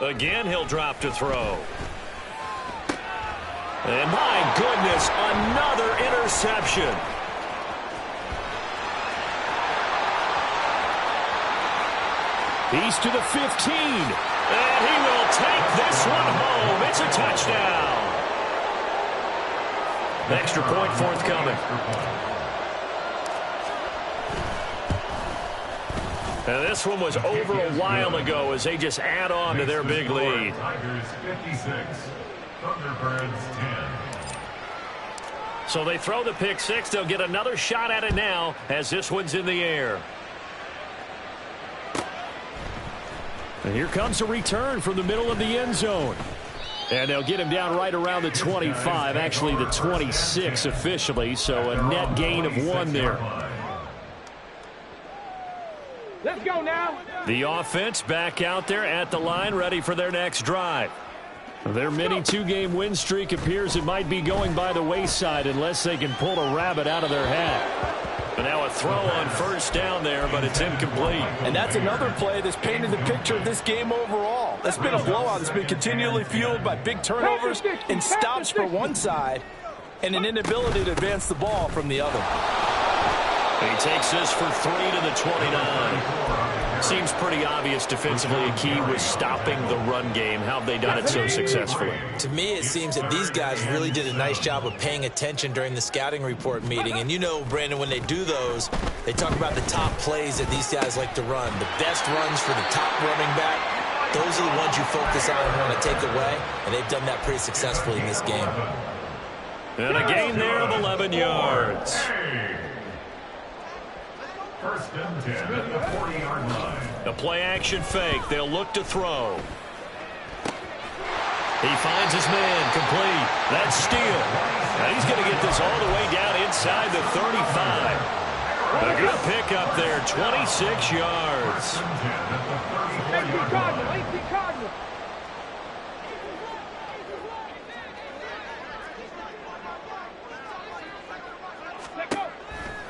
Again, he'll drop to throw. And my goodness, another interception. He's to the 15. And he will take this one home. It's a touchdown. Extra point forthcoming. And this one was over a while ago as they just add on to their big lead. Tigers 56, Thunderbirds 10. So they throw the pick six. They'll get another shot at it now as this one's in the air. And here comes a return from the middle of the end zone. And they'll get him down right around the 25, actually the 26 officially, so a net gain of 1 there. Let's go now. The offense back out there at the line, ready for their next drive. Their mini two-game win streak appears it might be going by the wayside unless they can pull a rabbit out of their hat. And now a throw on first down there, but it's incomplete. And that's another play that's painted the picture of this game overall. It's been a blowout that's been continually fueled by big turnovers and stops for one side and an inability to advance the ball from the other. He takes this for 3 to the 29. Seems pretty obvious defensively a key was stopping the run game. How have they done it so successfully? To me, it seems that these guys really did a nice job of paying attention during the scouting report meeting. And you know, Brandon, when they do those, they talk about the top plays that these guys like to run. The best runs for the top running back, those are the ones you focus on and want to take away. And they've done that pretty successfully in this game. And a gain there of 11 yards. First and 10 at the 40-yard line. The play-action fake. They'll look to throw. He finds his man complete. That's Steele. Now he's going to get this all the way down inside the 35. A good pick up there, 26 yards. 18 Cardinal.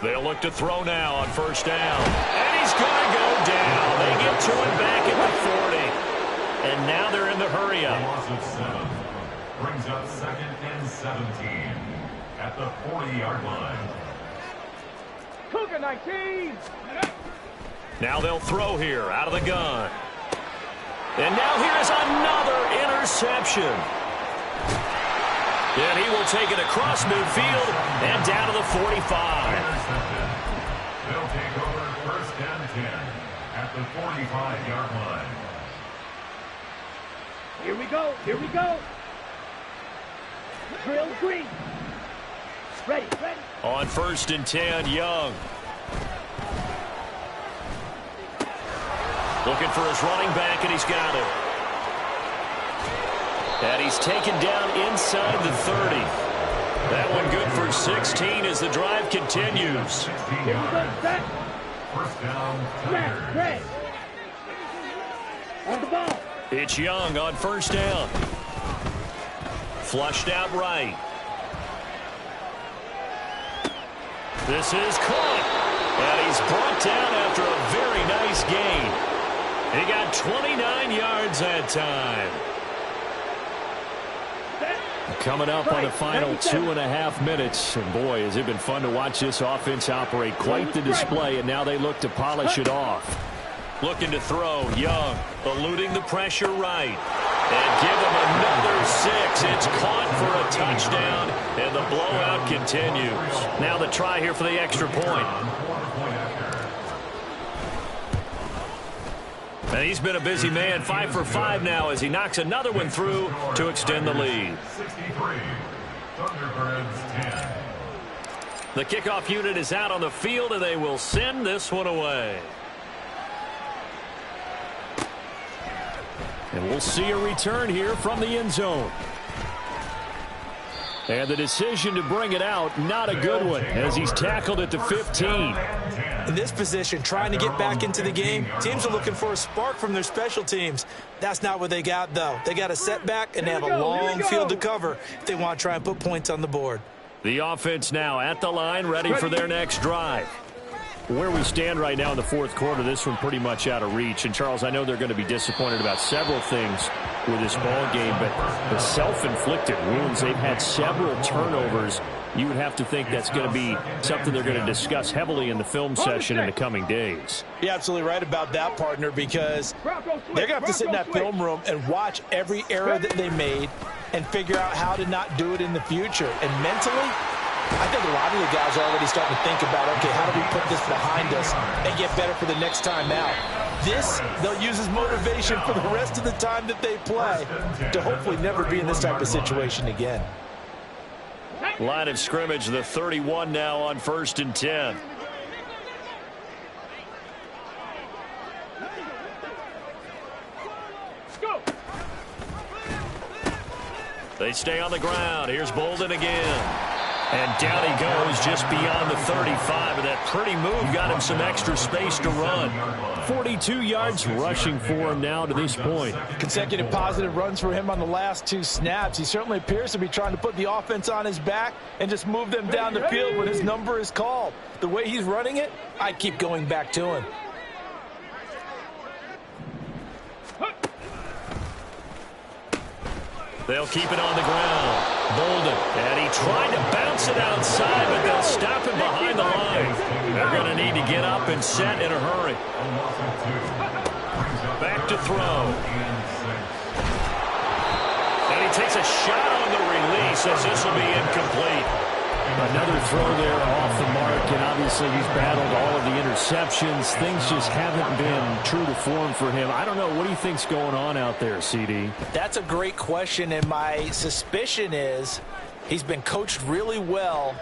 They'll look to throw now on first down. And he's going to go down. They get to him back at the 40. And now they're in the hurry-up. Loss of 7 brings up second and 17 at the 40-yard line. Cougar 19. Now they'll throw here out of the gun. And now here is another interception. And he will take it across midfield and down to the 45. They'll take over first and 10 at the 45-yard line. Here we go. Here we go. Drill green. Ready, ready. On first and 10, Young. Looking for his running back, and he's got it. And he's taken down inside the 30. That one good for 16 as the drive continues. Here we go, set. First down, Tigers. Red. On the ball. It's Young on first down. Flushed out right. This is caught. And he's brought down after a very nice gain. He got 29 yards that time. Coming up on the final 2.5 minutes. And boy, has it been fun to watch this offense operate. Quite the display, and now they look to polish it off. Looking to throw, Young, eluding the pressure right. And give him another 6. It's caught for a touchdown, and the blowout continues. Now the try here for the extra point. And he's been a busy man, 5 for 5 now as he knocks another one through to extend the lead. 63, Thunderbirds 10. The kickoff unit is out on the field, and they will send this one away. And we'll see a return here from the end zone. And the decision to bring it out, not a good one, as he's tackled at the 15. In this position, trying to get back into the game, teams are looking for a spark from their special teams. That's not what they got, though. They got a setback, and they have a long field to cover if they want to try and put points on the board. The offense now at the line, ready for their next drive. Where we stand right now in the fourth quarter, this one pretty much out of reach. And, Charles, I know they're going to be disappointed about several things with this ball game, but the self-inflicted wounds, they've had several turnovers. You would have to think that's going to be something they're going to discuss heavily in the film session in the coming days. You're absolutely right about that, partner, because they're going to have to sit in that film room and watch every error that they made and figure out how to not do it in the future. And mentally, I think a lot of the guys are already starting to think about, okay, how do we put this behind us and get better for the next time out? This, they'll use as motivation for the rest of the time that they play to hopefully never be in this type of situation again. Line of scrimmage, the 31 now on first and 10. They stay on the ground. Here's Bolden again. And down he goes just beyond the 35. And that pretty move got him some extra space to run. 42 yards rushing for him now to this point. Consecutive positive runs for him on the last 2 snaps. He certainly appears to be trying to put the offense on his back and just move them down the field when his number is called. The way he's running it, I keep going back to him. They'll keep it on the ground. Bolden, and he tried to bounce it outside, but they'll stop him behind the line. They're going to need to get up and set in a hurry. Back to throw. And he takes a shot on the release as this will be incomplete. Another throw there off the mark, and obviously he's battled all of the interceptions. Things just haven't been true to form for him. I don't know. What do you think's going on out there, CD? That's a great question, and my suspicion is he's been coached really well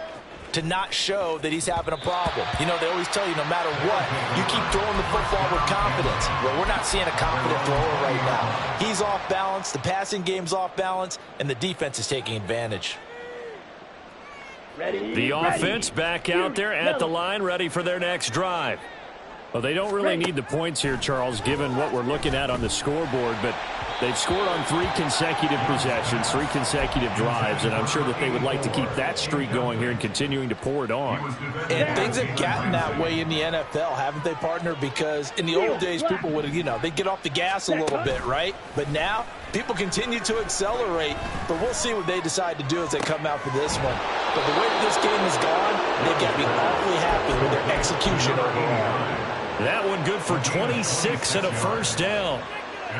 to not show that he's having a problem. You know, they always tell you no matter what, you keep throwing the football with confidence. Well, we're not seeing a confident thrower right now. He's off balance, the passing game's off balance, and the defense is taking advantage. The offense back out there at the line, ready for their next drive. Well, they don't really need the points here, Charles, given what we're looking at on the scoreboard, but they've scored on 3 consecutive possessions, 3 consecutive drives, and I'm sure that they would like to keep that streak going here and continuing to pour it on. And things have gotten that way in the NFL, haven't they, partner? Because in the old days, people would, they'd get off the gas a little bit, right? But now, people continue to accelerate, but we'll see what they decide to do as they come out for this one. But the way that this game has gone, they've got to be awfully happy with their execution overall. That one good for 26 and a first down.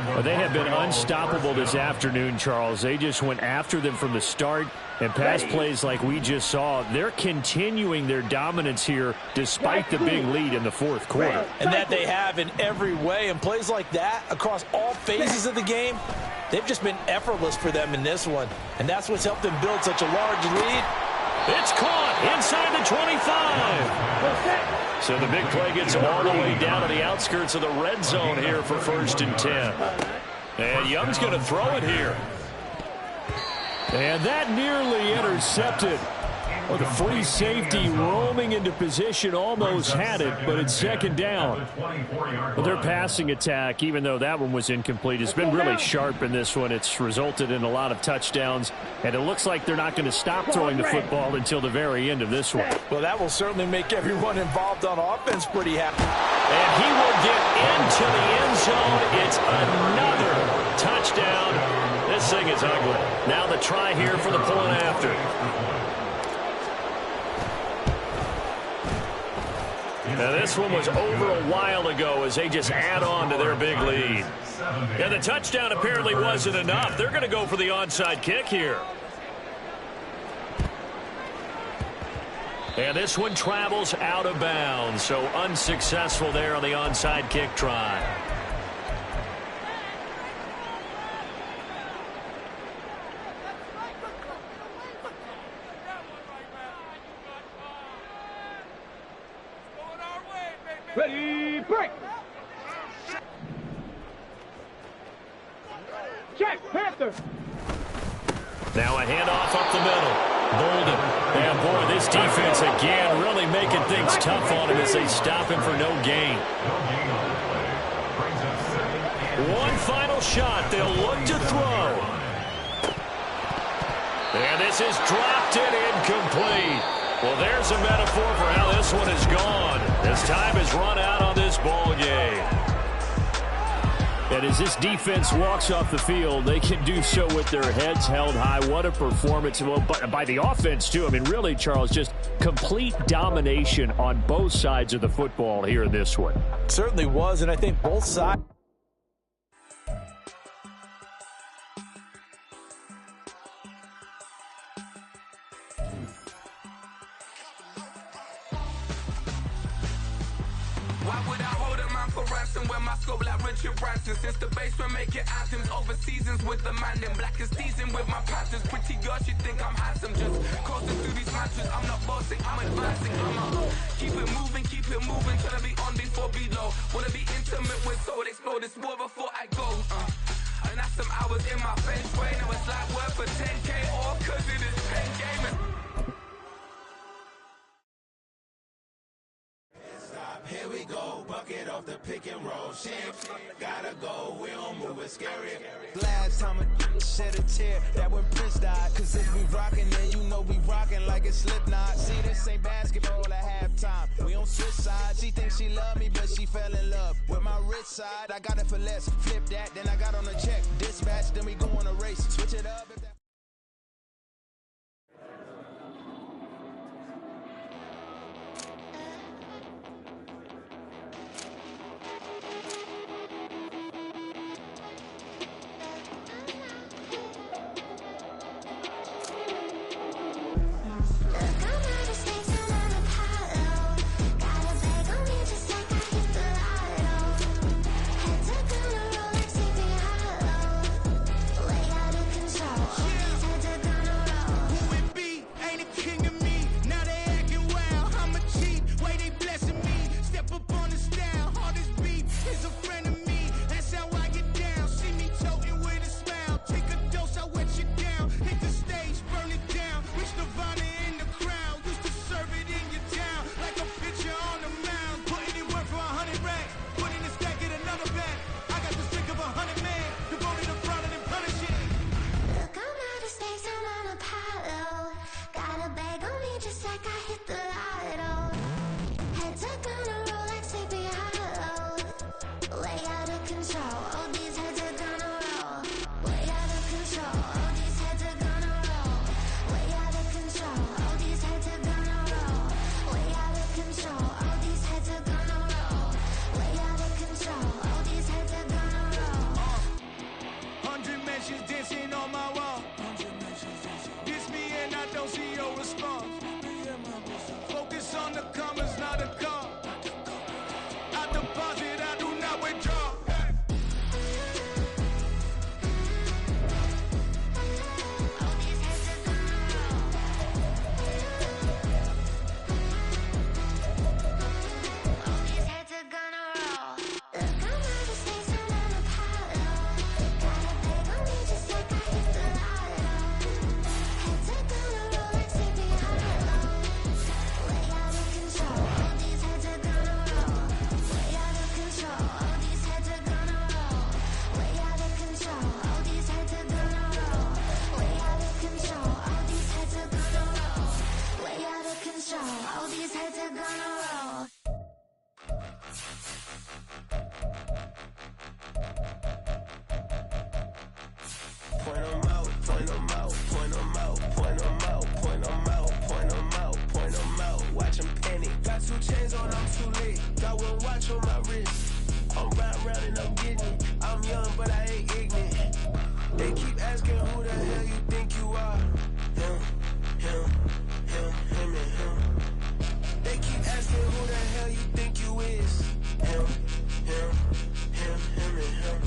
Well, they have been unstoppable this afternoon, Charles. They just went after them from the start, and pass plays like we just saw, they're continuing their dominance here despite the big lead in the fourth quarter. And that they have in every way, and plays like that across all phases of the game, they've just been effortless for them in this one. And that's what's helped them build such a large lead. It's caught inside the 25. So the big play gets them all the way down to the outskirts of the red zone here for 1st and 10. And Young's going to throw it here. And that nearly intercepted. Well, the free safety roaming into position almost had it, but it's 2nd down. Well, their passing attack, even though that one was incomplete, has been really sharp in this one. It's resulted in a lot of touchdowns, and it looks like they're not going to stop throwing the football until the very end of this one. Well, that will certainly make everyone involved on offense pretty happy. And he will get into the end zone. It's another touchdown. This thing is ugly. Now the try here for the point after. Now this one was over a while ago as they just add on to their big lead. And the touchdown apparently wasn't enough. They're going to go for the onside kick here. And this one travels out of bounds, so unsuccessful there on the onside kick try. Ready, break! Check, Panther! Now a handoff up the middle. Bolden. And boy, this defense again really making things tough on him as they stop him for no gain. One final shot. They'll look to throw. And this is dropped and incomplete. Well, there's a metaphor for how this one is gone. As time has run out on this ball game. And as this defense walks off the field, they can do so with their heads held high. What a performance. Well, by the offense, too. I mean, really, Charles, just complete domination on both sides of the football here in this one. Certainly was, and I think both sides. When my scope like Richard Branson, since the basement making anthems over seasons with the man in black is seasoned with my patterns. Pretty girl, she think I'm handsome, just coasting through these matches. I'm not bossing, I'm advancing. Keep it moving, trying to be on before below. Wanna be intimate with soul, explore this war before I go. And that's some hours in my bench way. Now it's like work for 10K or cause it is 10 gaming. Here we go, bucket off the pick and roll. Shit, gotta go, we don't move, it's scary. Last time a shed a tear, that when Prince died. Cause if we rockin', then you know we rockin' like it's Slipknot. See, this ain't basketball at halftime. We on switch sides. She thinks she love me, but she fell in love with my rich side. I got it for less, flip that, then I got on a check. Dispatch, then we go on a race. Switch it up. and watch on my wrist. I'm round and I'm getting it. I'm young, but I ain't ignorant. They keep asking who the hell you think you are. Him, and him. They keep asking who the hell you think you is. Him, and him.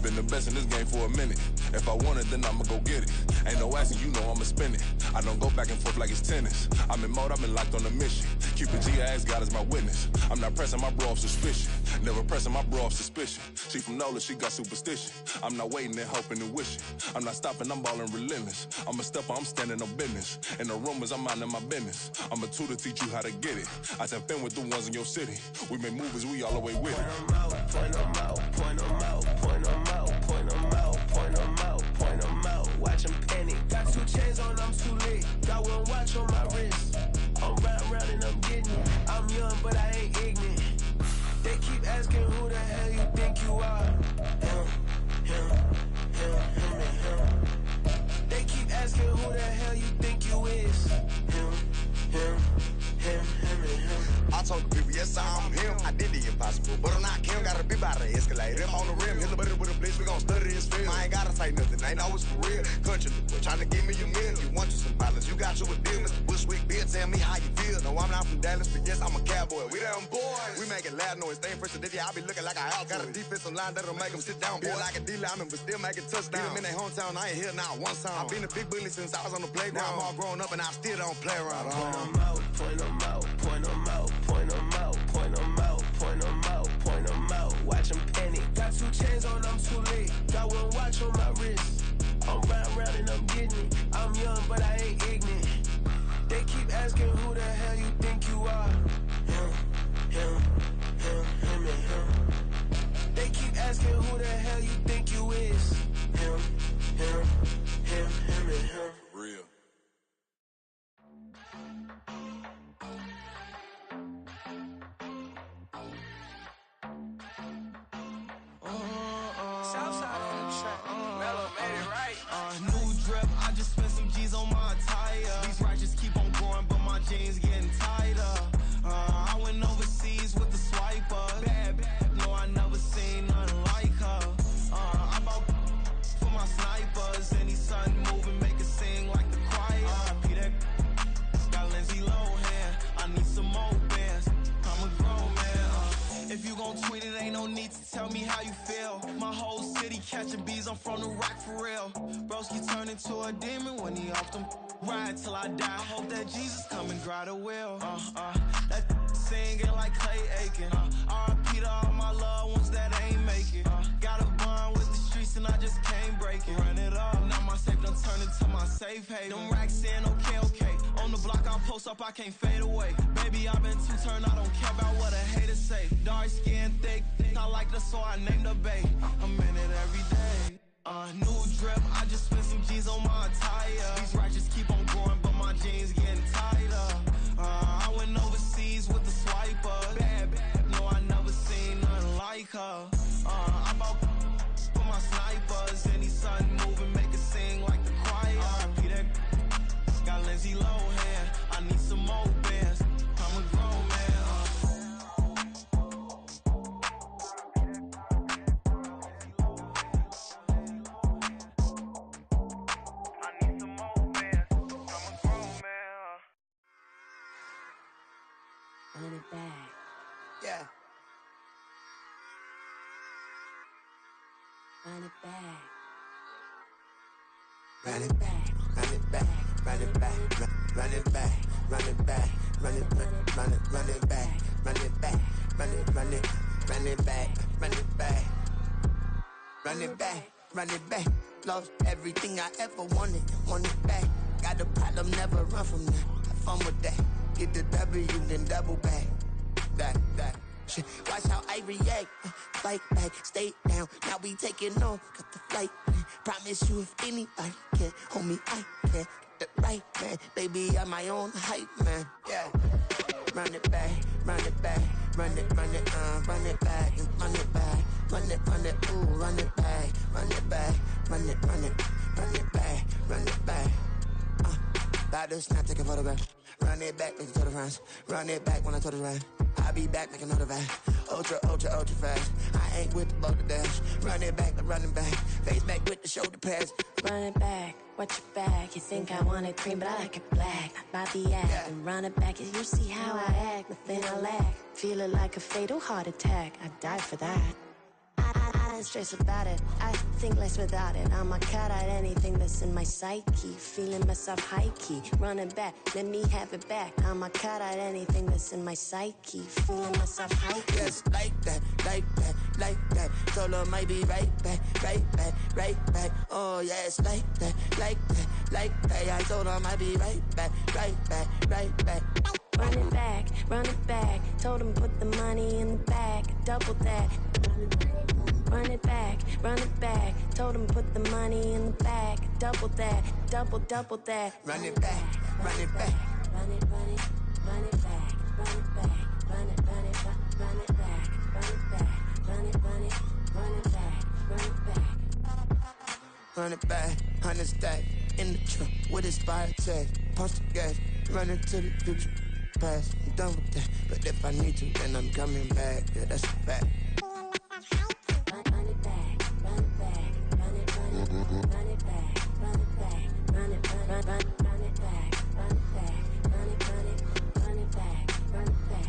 Been the best in this game for a minute. If I want it, then I'ma go get it. Ain't no asking, you know I'ma spin it. I don't go back and forth like it's tennis. I'm in mode, I've been locked on a mission. Keep it G, I ask God as my witness. I'm not pressing my bro off suspicion. Never pressing my bro off suspicion. She from Nola, she got superstition. I'm not waiting and hoping and wishing. I'm not stopping, I'm balling relentless. I'm a stepper, I'm standing on business. In the rumors, I'm minding my business. I'm a tutor, teach you how to get it. I said, fin with the ones in your city. We make movies, we all the way with it. Point them out, point them out, point them out, point them out, point them out, point them out. Watch them panic. Got 2 chains on, I'm too late. Got 1 watch on my wrist. I'm round and I'm getting it. I'm young, but I ain't ignorant. They keep asking who the hell you think you are. Him. They keep asking who the hell you think you is. Him. I told the people, yes, I'm him. I did the impossible, but I'm not him. Gotta be by the escalator. Him on the rim, hit the butter with a blitz. We gon' study his film. I ain't gotta say nothing, ain't always for real. Country, trying to give me a meal. You want you some violence, you got you a deal. Mr. Bushwick, Bill, tell me how you feel. No, I'm not from Dallas, but yes, I'm a cowboy. We them boys. We making loud noise. Staying first to this, I be looking like a house. Got a defensive line that'll make them sit down. Feel like a D-lineman, but still making touchdowns. Beat them in their hometown, I ain't here now one time. I've been a big bully since I was on the playground. Now I'm all grown up and I still don't play around. Point them out, point them out, point them out, point them out, point them out, point them out, point them out. Watch them panic. Got 2 chains on, I'm too late. Got 1 watch on my wrist. I'm round and I'm getting it. I'm young, but I ain't ignorant. They keep asking who the hell you think you are. Him. They keep asking who the hell you think you is. Him. Real. Southside on the track. Mellow made it right. New drip, I just spent some G's on my attire. These righteous keep on going, but my jeans getting tighter. I went overseas with the swiper. Bad, no, I never seen nothing like her. I bought for my snipers. Any sun moving, make it sing like the choir. Peter got Lindsay Lohan. I need some more bands. I'm a grown man. If you gon' tweet it, ain't no need to tell me how you feel. My whole city catching bees, I'm from the rock for real. Broski turned into a demon when he off them. Ride till I die, hope that Jesus come and grab the wheel. That singing like Clay Aiken. R.I.P. to all my loved ones that ain't make it. Got a bond with the streets and I just can't break it. Run it up, now my safe done turn into my safe haven. Them racks in, okay. On the block I post up, I can't fade away. Baby, I've been too turned, I don't care about what a hater say. Dark skin, thick, I like the so I named the babe. I'm in it every day. New drip, I just spent some G's on my attire. These righteous keep on going, but my jeans getting tighter. I went overseas with the swiper. Bad, no, I never seen nothing like her. I bought for my snipers. Any sun moving, make it sing like the choir. Peter got Lindsay Lohan. I need some more bands. I'm a grown man. Run it back. Yeah. Run it back. Run it back, run it back, run it back, run it back, run it back, run it back, run it back, run it back, run it back, run it back, run it back. Lost everything I ever wanted it back. Got a problem, never run from that. Have fun with that. Get the W, then double back. That. Shit. Watch how I react. Fight back, stay down. Now we taking off. Got the flight. Promise you if anybody can hold me, I can. Get the right man. Baby, I'm my own hype man. Yeah. Run it back, run it back, run it back, run it back, run it back, ooh, run it back, run it back, run it back, run it back. About to snap, take a photograph. Run it back, make it to the front. Run it back when I told it right. I'll be back, make another ride. Ultra, ultra, ultra fast. I ain't with the boulder dash. Run it back, running back. Face back with the shoulder pads. Run it back, watch your back. You think I want it cream, but I like it black. By the act, and run it back. You see how I act, nothing I lack. Feel it like a fatal heart attack. I'd die for that. I don't stress about it. I think less without it. I'ma cut out anything that's in my psyche. Feeling myself high key. Running back, let me have it back. I'ma cut out anything that's in my psyche. Feeling myself high key. Yes, like that, like that, like that. Told her might be right back, right back, right back. Oh yes, like that, like that, like that. I told her might be right back, right back, right back. Run it back, run it back. Told him put the money in the bag. Double that. Run it back, run it back. Told him put the money in the bag. Double that, double that. Run it back, run it back. Run it, run it, run it back. Run it back, run it, run it, run it back. Run it back, run it, run it, run it back. Run it back. Run it back, 100 stack. In the trunk with his fire tag. Punch the gas, running to the future. Past, I'm done with that. But if I need to, then I'm coming back. Yeah, that's a fact. Run it back, run it back, run it, run it, run it back, run it back, run it, run it back, run it back, run it, run it, run it back, run it back.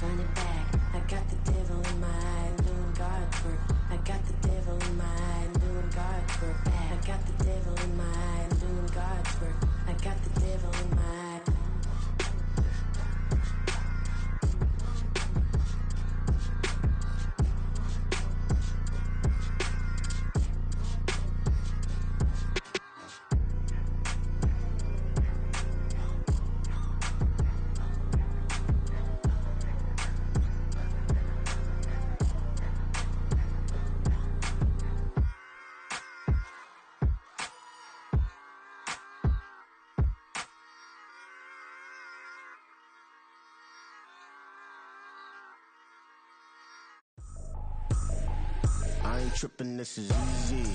Run it back, I got the devil in my eye, doing guard work. I got the devil in my eye, doing guard work. I got the devil in my eye, doing guard work. I got the devil in my eye. I ain't tripping, this is easy,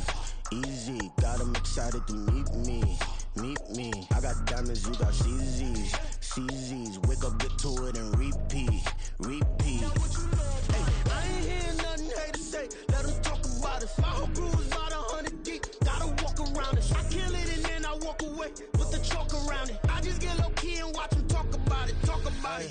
easy. Got them excited to meet me, meet me. I got diamonds, you got CZs, CZs. Wake up, get to it, and repeat, repeat. Hey, I ain't hearing nothing haters say. Let them talk about us. My whole crew is about 100 deep. Gotta walk around it. I kill it and then I walk away with the chalk around it. I just get low key and watch them talk about it, talk about it.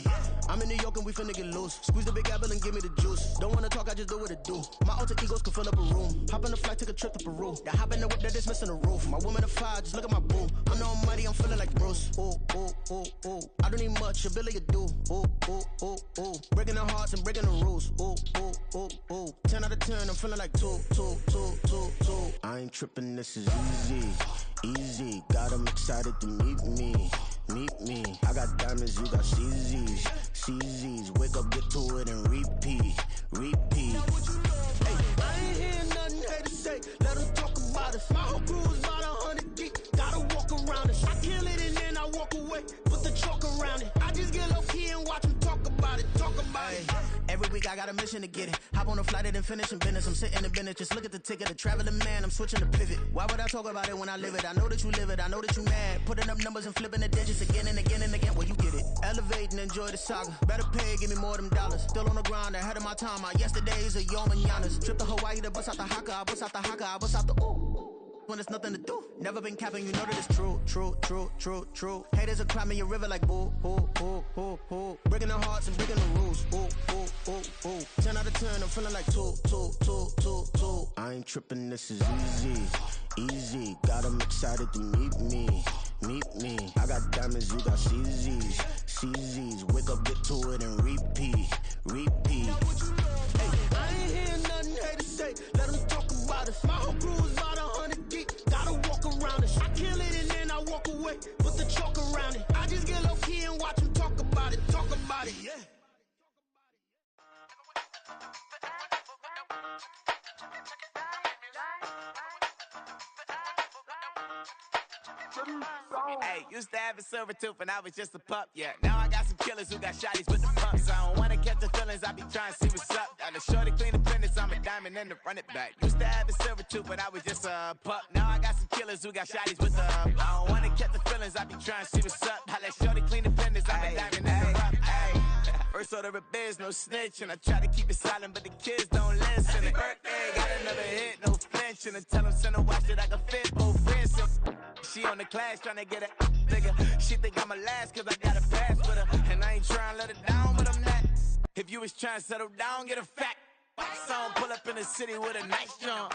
I'm in New York and we finna get loose. Squeeze the big apple and give me the juice. Don't wanna talk, I just do what it do. My alter egos can fill up a room. Hop on the flight, take a trip to Peru. That hop in the whip that is missing the roof. My woman a fire, just look at my boo. I'm the almighty, I'm feeling like Bruce. Ooh, ooh, ooh, ooh. I don't need much, ability to do. Ooh, ooh, ooh, ooh. Breaking the hearts and breaking the rules. Ooh, ooh, ooh, ooh. 10 out of 10, I'm feeling like 2, 2, 2, 2, 2. I ain't tripping, this is easy, easy. Got them excited to meet me, meet me. I got diamonds, you got CZs, CZs. Wake up, get to it, and repeat, repeat. Hey, I ain't hearing nothing haters say. Let them talk about us. My whole crew is about 100 deep. Gotta walk around us. I kill it and then I walk away with the chalk around it. I just get low key and watch them talk about it, talk about it. Every week I got a mission to get it. Hop on a flight and then finish in business. I'm sitting in business, just look at the ticket. A traveling man, I'm switching to pivot. Why would I talk about it when I live it? I know that you live it, I know that you mad. Putting up numbers and flipping the digits again and again and again. Well, you get it. Elevate and enjoy the saga. Better pay, give me more of them dollars. Still on the grind, ahead of my time. My yesterdays are yo mananas. Trip to Hawaii to bust out the haka. I bust out the haka, I bust out the ooh. When there's nothing to do. Never been capping, you know that it's true, true, true, true, true. Haters are climbing your river like boo, boo, boo, boo, boo. Breaking their hearts and breaking the rules. Ooh, ooh, ooh, ooh. 10 out of 10, I'm feeling like 2, 2, 2, 2, 2. I ain't tripping, this is easy, easy. Got them excited to meet me, meet me. I got diamonds, you got CZs, CZs. Wake up, get to it, and repeat, repeat. Hey, I ain't hearing nothing haters say. Let them talk about us. My whole crew is about 100 deep. Gotta walk around it. I kill it and then I walk away with the chalk around it. I just get low key and watch them talk about it, talk about it, yeah. Hey, used to have a silver tooth and I was just a pup, yeah. Now I got some killers who got shotties with the pumps. I don't wanna catch the feelings, I be trying to see what's up. Got a shorty clean the fitness, I'm a diamond and to run it back. Used to have a silver tooth but I was just a pup. Now I got some killers who got shotties with the I don't wanna catch the feelings, I be trying to see what's up. I let shorty clean the fitness, I'm a diamond and to run it back. First order of biz, no snitch, and I try to keep it silent, but the kids don't listen. And birthday, got another hit, no flinch, and I tell them send a watch that I can fit both wrists. She on the class trying to get a nigga. She think I'm a last cause I got a pass with her, and I ain't trying to let her down, but I'm not. If you was trying to settle down, get a fat song, pull up in the city with a nice jump.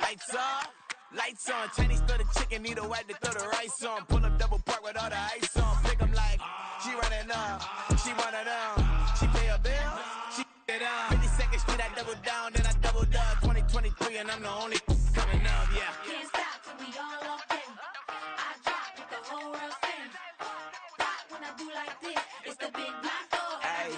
Lights off, lights on. Chinese throw the chicken, need a wipe to throw the rice on. Pull up double park with all the ice on. Pick 'em like she running up, she one of them. She pay her bills, she it up. 52nd Street, I double down, then I doubled up. 2023, and I'm the only coming up, yeah. Can't stop till we all up in. I drop with the whole world sing. Rock when I do like this, it's the big black dog. Hey,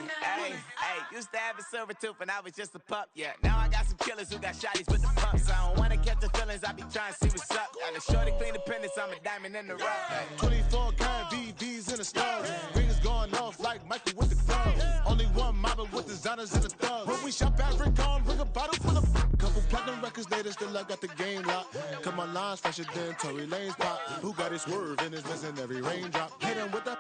used to have a silver tooth and I was just a pup, yeah. Now I got some killers who got shotties with the pumps. I don't wanna catch the feelings, I be trying to see what's up. Got a shorty clean the pendants, I'm a diamond in the rough. Hey. 24 karat VVs in the stars. Rings going off like Michael with the gloves. Only one mobbing with designers in the thugs. When we shop Africa, bring a bottle full of couple platinum records later, still I got the game locked. Cause my lines fresher than Tory Lane's pop. Who got his swerve and is missing every raindrop. Hit him with the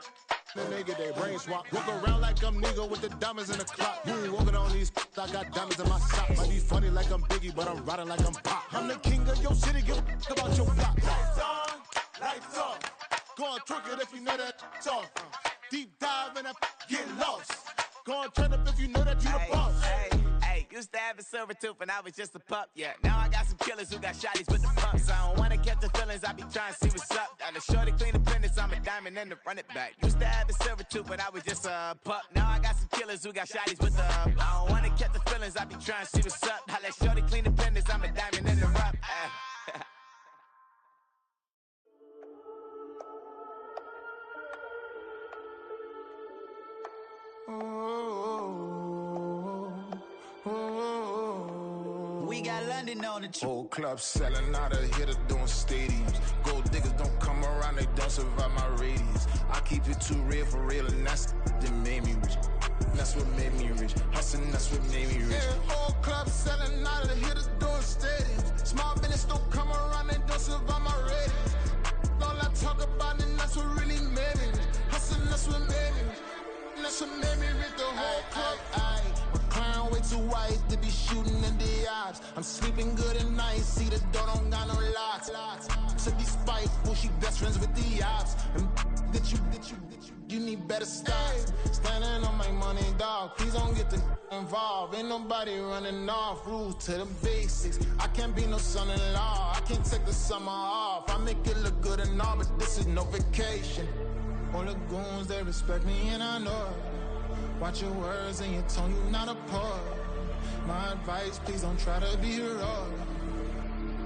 then they get their brain swap. Walk around like I'm nigga with the diamonds in the clock. You ain't walking on these, I got diamonds in my sock. Might be funny like I'm Biggie, but I'm riding like I'm Pop. I'm the king of your city, give a about your block. Lights on, lights off. Go on, twerk it if you know that it's off. Deep dive and get lost. Go on, turn up if you know that you the boss. Hey, used to have a silver tooth and I was just a pup, yeah. Now I got some killers who got shotties with the pumps. I don't wanna catch the feelings, I be trying to see what's up. Got a shorty clean the pendants, I'm a diamond and to run it back. Used to have a silver tooth but I was just a pup. Now I got some killers who got shotties with the I don't wanna catch the feelings, I be trying to see what's up. I let shorty clean the pendants, I'm a diamond and to run it back. We got London on the trip. Whole club selling out of here to doing stadiums. Gold diggers don't come around, they don't survive my radius. I keep it too real for real, and that's that made me rich. That's what made me rich. Hustling, that's what made me rich. Yeah, whole club selling out of here to doing stadiums. Small business don't come around, they don't survive my radius. All I talk about, and that's what really made me rich. Hustling, that's what made me rich. That's what made me rich, the whole club. My clown way too white to be shooting in the ops. I'm sleeping good at night, see the door don't got no locks. To be spiteful, she best friends with the ops. And you need better stop. Standing on my money, dog. Please don't get involved. Ain't nobody running off. Rules to the basics. I can't be no son-in-law. I can't take the summer off. I make it look good and all, but this is no vacation. All the goons, they respect me and I know it. Watch your words and your tone, you not a poet. My advice, please don't try to be heroic.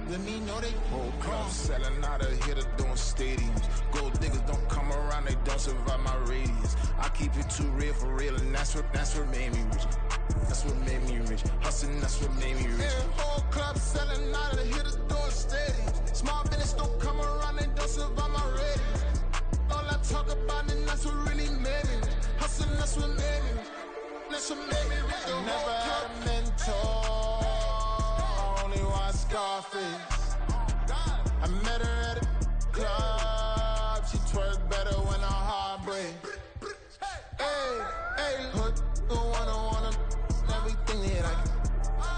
Let me know they whole club selling out of here to doing stadiums. Gold diggers don't come around, they don't survive my radius. I keep it too real for real, and that's what made me rich. That's what made me rich. Hustling, that's what made me rich. Yeah, whole club selling out of here to doing stadiums. Small business don't come around, they don't survive my radius. All I talk about, and that's what really made me rich. Hustling, that's what made me rich. That's what made me rich. I never had a mentor. I only watch Scarface. I met her at a club. She twerk better when her heart breaks. Hey, hood, wanna everything that I can.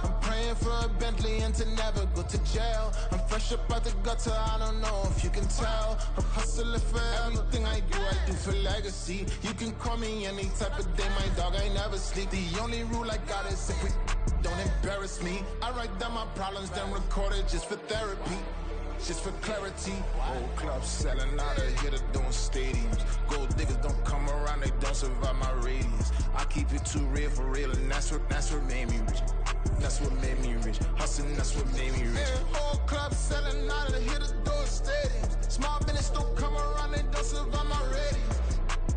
I'm praying for a Bentley and to never go to jail. I'm fresh up out the gutter, I don't know if you can tell. I'm hustling for everything I do for legacy. You can call me any type of day, my dog, I never sleep. The only rule I got is if we don't embarrass me. I write down my problems, then record it just for therapy. Just for clarity. Whole club selling out of here to doing stadiums. Gold diggers don't come around, they don't survive my radius. I keep it too real for real, and that's what made me rich. That's what made me rich. Hustling, that's what made me rich. Yeah, whole club selling out of here to doing stadiums. Small business don't come around, they don't survive my radius.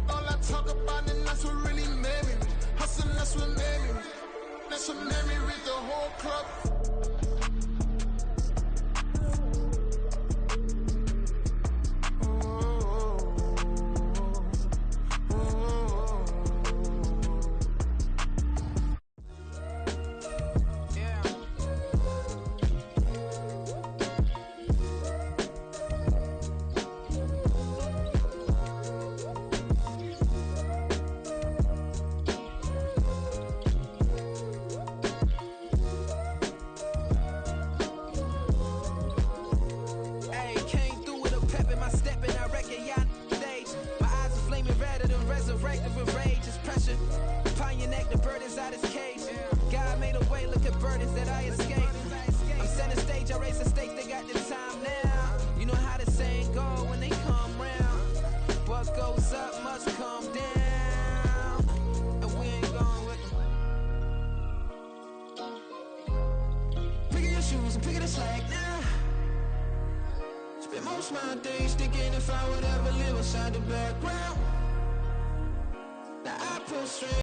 All I talk about, and that's what really made me rich. Hustling, that's what made me rich. That's what made me rich, the whole club. Oh, shoes and picking the slack now. Spend most of my days thinking if I would ever live outside the background. Now I pull straight.